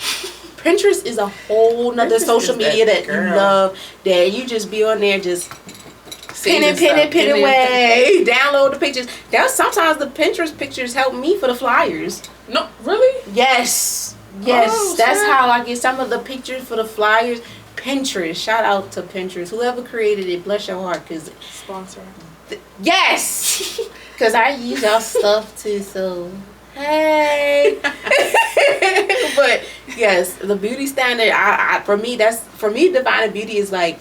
Pinterest is a whole nother social media that you love. That you just be on there just... pin away. Download the pictures. Sometimes the Pinterest pictures help me for the flyers. No, really? Yes. That's how I get some of the pictures for the flyers. Pinterest. Shout out to Pinterest. Whoever created it, bless your heart. Sponsor. Yes. Because I use y'all stuff too, so... Hey. But yes, the beauty standard, for me, defining beauty is like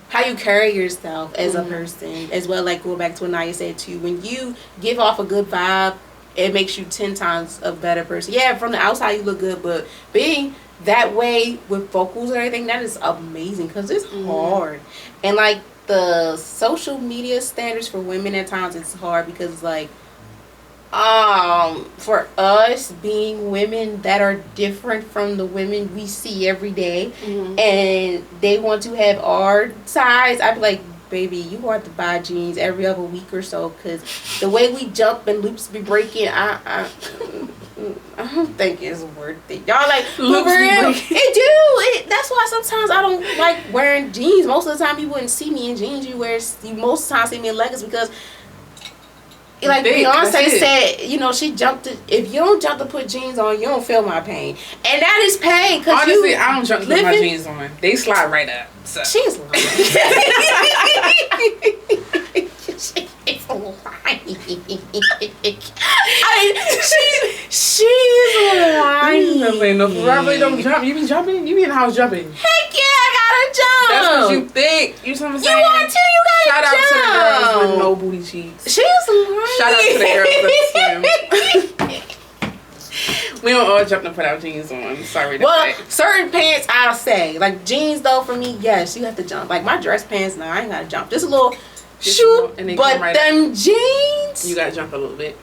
how you carry yourself as a person, as well. Like, going back to what Naya said too, when you give off a good vibe, it makes you 10 times a better person. Yeah, from the outside you look good, but being that way with vocals and everything, that is amazing because it's hard. And like the social media standards for women, at times it's hard because like for us being women that are different from the women we see every day, and they want to have our size, I'd be like, baby, you want to buy jeans every other week or so, because the way we jump and loops be breaking, I don't think it's worth it. Y'all like, loops be breaking. It do. That's why sometimes I don't like wearing jeans. Most of the time you wouldn't see me in jeans. You most of the time see me in leggings because like Beyonce said, you know, she jumped to, if you don't jump to put jeans on, you don't feel my pain. And that is pain. Cause honestly, I don't jump to put my jeans on. They slide right up. So. She's lying. She's lying. She's lying. No, I really don't jump. You be jumping? You be in the house jumping? Heck yeah, I gotta jump. That's what you think. You know what I'm saying? You want to? You gotta jump. Shout out to the girls with no booty cheeks. She's lying. Shout out to the girls that swim. We don't all jump to put our jeans on. Sorry to say. Certain pants I'll say. Like jeans though, for me, yes, you have to jump. Like my dress pants, no, I ain't gotta jump. Just a little shoot, but right them jeans, you gotta jump a little bit.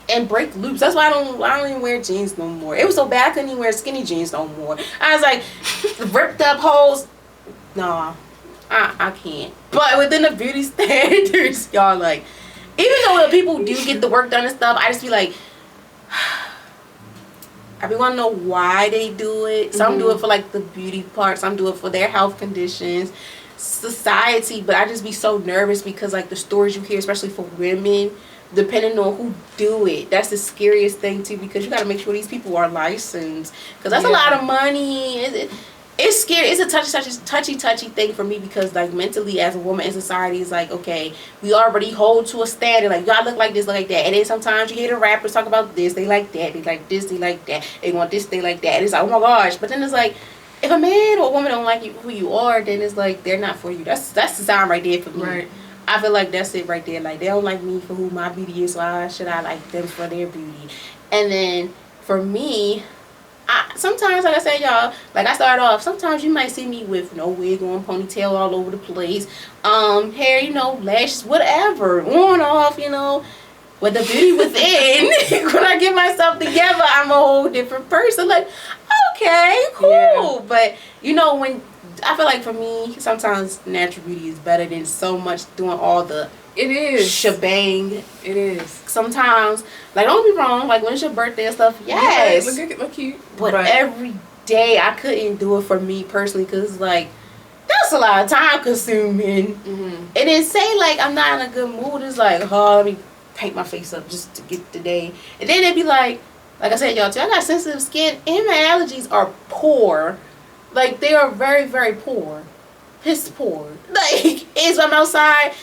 And break loops. That's why I don't even wear jeans no more. It was so bad I couldn't even wear skinny jeans no more. I was like, ripped up holes. No, I can't. But within the beauty standards, y'all, like, even though the people do get the work done and stuff, I just be like, I be want to know why they do it. Some do it for like the beauty part. Some do it for their health conditions, society. But I just be so nervous because like the stories you hear, especially for women, depending on who do it, that's the scariest thing too, because you got to make sure these people are licensed, because that's a lot of money. It's scary. It's a touchy thing for me, because like mentally as a woman in society, it's like, okay, we already hold to a standard, like y'all look like this, look like that, and then sometimes you hear the rappers talk about this, they like that, they like this, they like that, they want this, they like that, and it's like, oh my gosh. But then it's like, if a man or a woman don't like you who you are, then it's like they're not for you. That's the sign right there for me. Right. I feel like that's it right there. Like, they don't like me for who my beauty is, so why should I like them for their beauty? And then for me, sometimes, like I said, y'all, like I started off, sometimes you might see me with no wig on, ponytail all over the place, hair, you know, lashes, whatever, on, off, you know. But the beauty within, when I get myself together, I'm a whole different person. Like, okay, cool. Yeah. But, you know, when I feel like for me, sometimes natural beauty is better than so much doing all the shebang. It is. Sometimes, like, don't be wrong, like when it's your birthday and stuff, yes. Yeah, look cute. But every day I couldn't do it for me personally, because like that's a lot of time consuming. And then say like I'm not in a good mood, it's like, oh, let me paint my face up just to get the day. And then it'd be like I said, y'all too, I got sensitive skin and my allergies are poor. Like, they are very, very poor. Piss poor. Like, it's I'm outside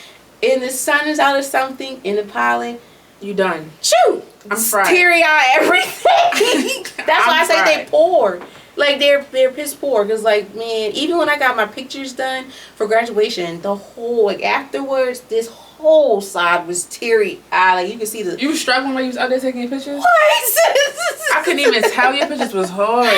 and the sun is out or something in the pollen. You done. Shoot. I'm fried. Teary-eyed, everything. That's why I say they poor. Like, they're piss poor. Because, like, man, even when I got my pictures done for graduation, the whole, like, afterwards, this whole side was teary-eyed. Like, you can see the... You were struggling when you was out there taking your pictures? What? I couldn't even tell your pictures was hard.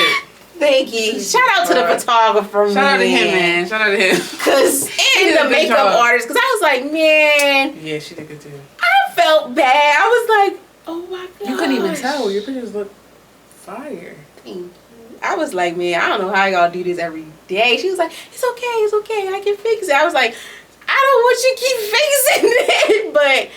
Thank you. Shout out to the photographer, Shout out to him, man. Shout out to him. Cause and the makeup artist. Cause I was like, man. Yeah, she did good too. I felt bad. I was like, oh my god. You couldn't even tell. Your pictures look fire. I was like, man, I don't know how y'all do this every day. She was like, it's okay, I can fix it. I was like, I don't want you to keep fixing it, but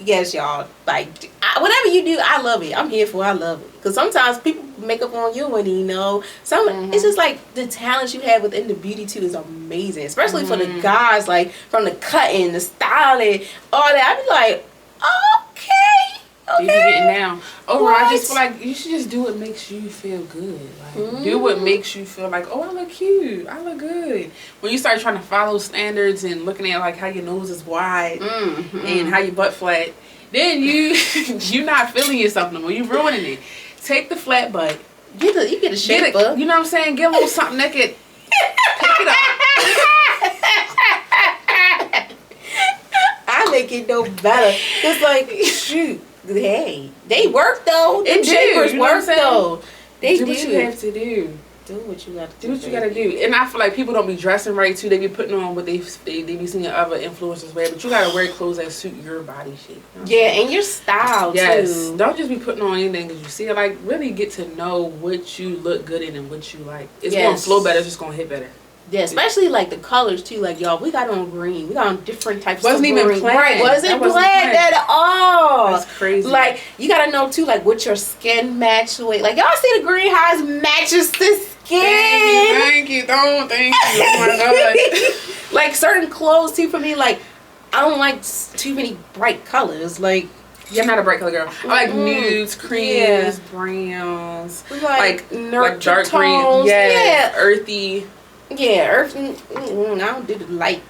yes, y'all, like, whatever you do, I love it. I'm here for it. I love it. Because sometimes people make up on you and, you know, it's just like the talent you have within the beauty, too, is amazing. Especially for the guys, like, from the cutting, the styling, all that. I'd be like, okay. You be getting down. Overall, I just feel like you should just do what makes you feel good. Like, do what makes you feel like, oh, I look cute. I look good. When you start trying to follow standards and looking at, like, how your nose is wide and how your butt flat, then you're not feeling yourself no more. You're ruining it. Take the flat butt. You get a shape up. You know what I'm saying? Get a little something that could pick it up. I make it no better. It's like, shoot. Hey, they work though. Them shapers work though. They do. Do what you have to do. Do what you got to do. Do what you gotta do. And I feel like people don't be dressing right too. They be putting on what they be seeing other influencers wear, but you gotta wear clothes that suit your body shape. You know yeah, and your style too. Don't just be putting on anything because you see it. Like, really get to know what you look good in and what you like. It's gonna flow better. It's just gonna hit better. Yeah, especially like the colors too. Like, y'all, we got on green. We got on different types wasn't of even green. planned. Right, wasn't planned at all. That's crazy. Like, you gotta know too, like, what your skin match with. Like, y'all see the green how it matches the skin. Thank you. Thank you. Oh my god. Like, certain clothes too for me, like, I don't like too many bright colors. Like, yeah, I'm not a bright color girl. I like nudes, creams, browns, like dark tones. green, earthy. Yeah, earthy. I don't do the light.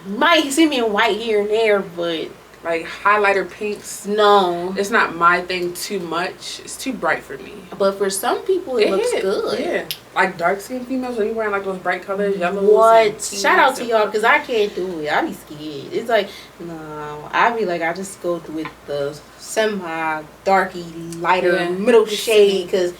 Might see me in white here and there, but like highlighter pinks. No, it's not my thing too much. It's too bright for me. But for some people, it looks good. Yeah, like dark skinned females, when you wearing like those bright colors, yellows. What? Shout out to y'all because I can't do it. I be scared. It's like, no, I be like, I just go with the semi darky, lighter, middle shade because,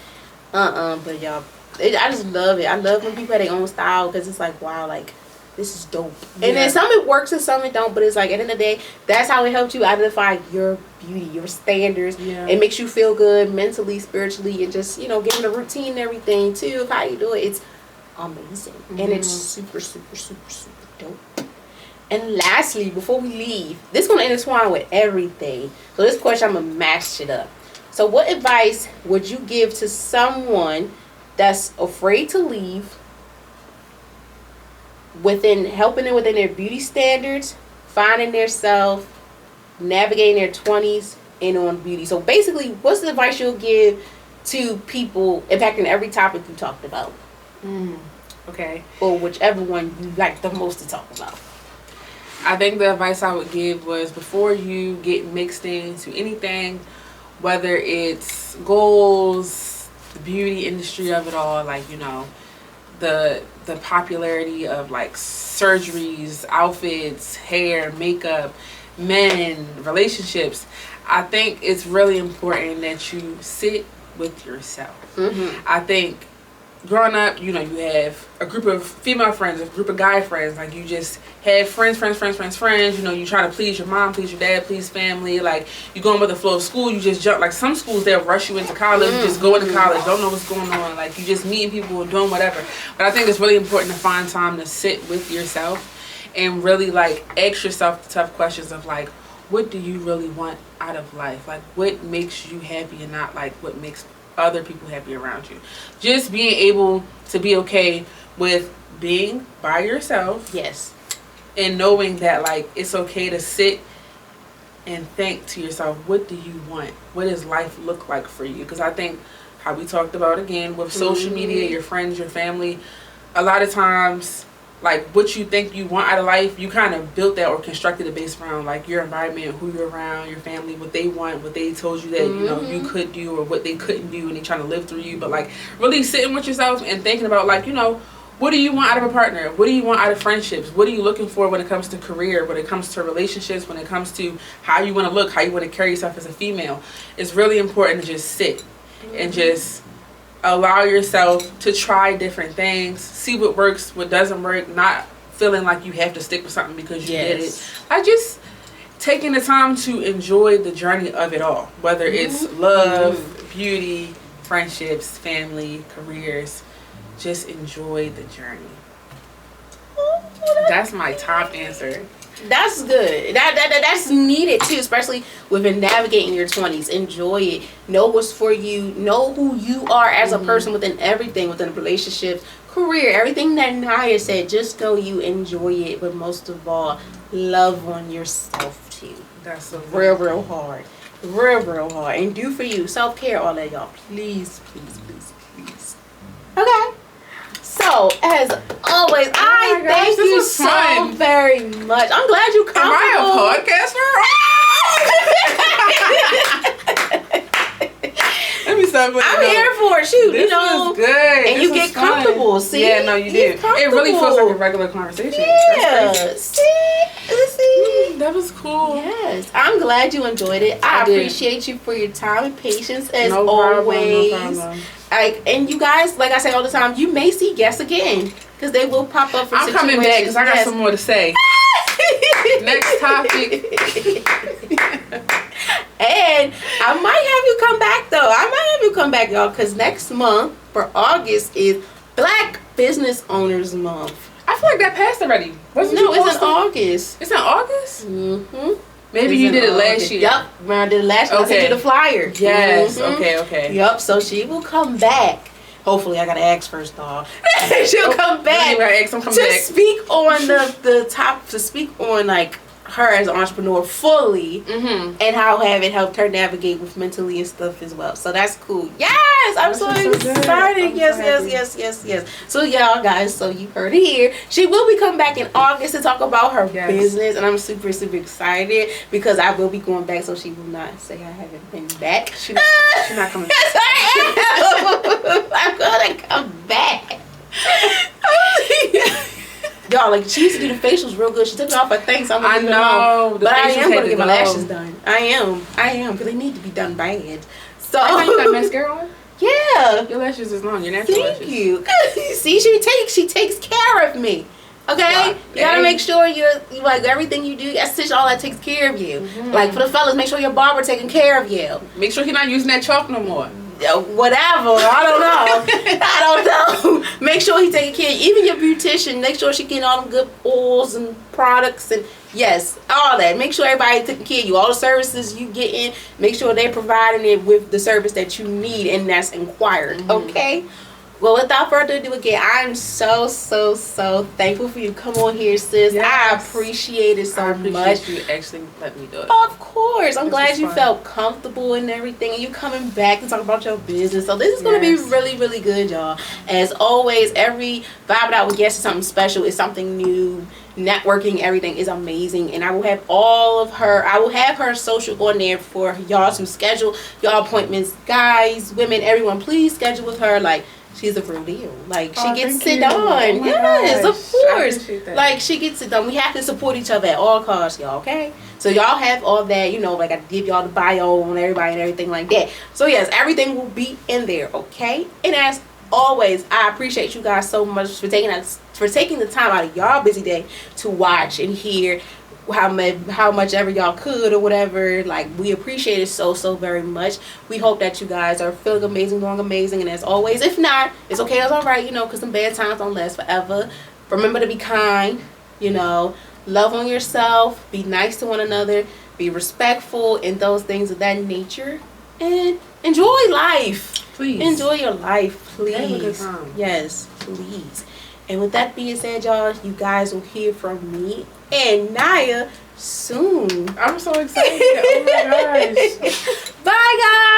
but y'all. I just love it. I love when people have their own style because it's like, wow, like, this is dope. Yeah. And then some it works and some it don't, but it's like, at the end of the day, that's how it helps you identify your beauty, your standards. Yeah. It makes you feel good mentally, spiritually, and just, you know, giving a routine and everything, too, of how you do it. It's amazing. And it's super, super, super, super dope. And lastly, before we leave, this is going to intertwine with everything. So this question, I'm going to mash it up. So what advice would you give to someone that's afraid to leave, helping them within their beauty standards, finding their self, navigating their 20s, and on beauty? So basically, what's the advice you'll give to people impacting every topic you talked about? Okay. Or whichever one you like the most to talk about. I think the advice I would give was, before you get mixed into anything, whether it's goals, the beauty industry of it all, like, you know, the popularity of like surgeries, outfits, hair, makeup, men, relationships, I think it's really important that you sit with yourself. I think growing up, you know, you have a group of female friends, a group of guy friends. Like, you just have friends. You know, you try to please your mom, please your dad, please family. Like, you going with the flow of school, you just jump. Like, some schools, they'll rush you into college. You just go into college, don't know what's going on. Like, you just meeting people and doing whatever. But I think it's really important to find time to sit with yourself and really, like, ask yourself the tough questions of, like, what do you really want out of life? Like, what makes you happy and not, like, what makes other people happy around you. Just being able to be okay with being by yourself. Yes. And knowing that, like, it's okay to sit and think to yourself, what do you want? What does life look like for you? Because I think, how we talked about again with social media, your friends, your family, a lot of times, like, what you think you want out of life, you kind of built that or constructed it based around, like, your environment, who you're around, your family, what they want, what they told you that, you know, you could do, or what they couldn't do, and they trying to live through you. But, like, really sitting with yourself and thinking about, like, you know, what do you want out of a partner? What do you want out of friendships? What are you looking for when it comes to career, when it comes to relationships, when it comes to how you want to look, how you want to carry yourself as a female? It's really important to just sit and just allow yourself to try different things, see what works, what doesn't work, not feeling like you have to stick with something because you did it. I just taking the time to enjoy the journey of it all, whether it's love, beauty, friendships, family, careers. Just enjoy the journey. That's my top answer. That's good. That's needed too, especially within navigating your 20s. Enjoy it. Know what's for you. Know who you are as a person within everything, within relationships, career, everything that Naya said. Just know you enjoy it, but most of all, love on yourself too. That's so real hard. Real hard. And do for you. Self-care, all that, y'all. Please. Okay. So, as always, I thank you so very much. I'm glad you come. Am I a podcaster? Let me stop. I'm here for it. Shoot, this was good. And you get comfortable. See? Yeah, no, you did. It really feels like a regular conversation. Yeah. See? That was cool. Yes. I'm glad you enjoyed it. I appreciate you for your time and patience as always. No problem. And you guys, like I say all the time, you may see guests again because they will pop up for situations. I'm coming back because I got some more to say. Next topic. And I might have you come back though. I might have you come back, y'all, because next month for August is Black Business Owners Month. I feel like that passed already. It's in August. It's in August? Mm-hmm. Maybe you did it last year. Yep, when I did it last year, I sent you the flyer. Yes, okay. Yep, so she will come back. Hopefully, I gotta ask first, dog. She'll come back to speak on the top, to speak on like her as an entrepreneur fully, and how have it helped her navigate with mentally and stuff as well. So that's cool. Yes, I'm so excited. Yes. So y'all guys, so you heard it here. She will be coming back in August to talk about her business, and I'm super excited because I will be going back, so she will not say I haven't been back. She's not coming back. Yes, I am. I'm gonna come back. Y'all, like, she used to do the facials real good. She took it off her thing, so I'm gonna but I am gonna get my lashes done. I am, because they need to be done bad. So you got mascara on? Yeah. Your lashes is long. Your natural lashes. Thank you. See, she takes care of me. Okay, you gotta make sure you like everything you do. That's all that takes care of you. Like for the fellas, make sure your barber taking care of you. Make sure he's not using that chalk no more. Whatever, I don't know. Make sure he's taking care of you. Even your beautician, make sure she getting all them good oils and products and yes, all that. Make sure everybody's taking care of you. All the services you get in, make sure they're providing it with the service that you need and that's inquired. Okay. Well, without further ado, again, I'm so thankful for you. Come on here, sis. Yes. I appreciate it so much. You actually let me do it. Of course. I'm glad you felt comfortable and everything, and you coming back to talk about your business. So this is going to be really good, y'all. As always, every Vibe It Out with guests is something special. It's something new. Networking, everything is amazing, and I will have her social on there for y'all to schedule y'all appointments. Guys, women, everyone, please schedule with her. Like, she's a real deal. Like, she gets it done. Yes, of course. Like, she gets it done. We have to support each other at all costs, y'all, okay? So y'all have all that, you know, like I give y'all the bio on everybody and everything like that. So yes, everything will be in there, okay? And as always, I appreciate you guys so much for taking the time out of y'all busy day to watch and hear how much ever y'all could or whatever. Like, we appreciate it so very much. We hope that you guys are feeling amazing, doing amazing, and as always, if not, it's okay, it's all right, you know, because some bad times don't last forever. Remember to be kind, you know, love on yourself, be nice to one another, be respectful, and those things of that nature, and enjoy life. Please enjoy your life, please. Have a good time. Yes, please. And with that being said, y'all, you guys will hear from me and Naya soon. I'm so excited. Oh my gosh. Bye, guys.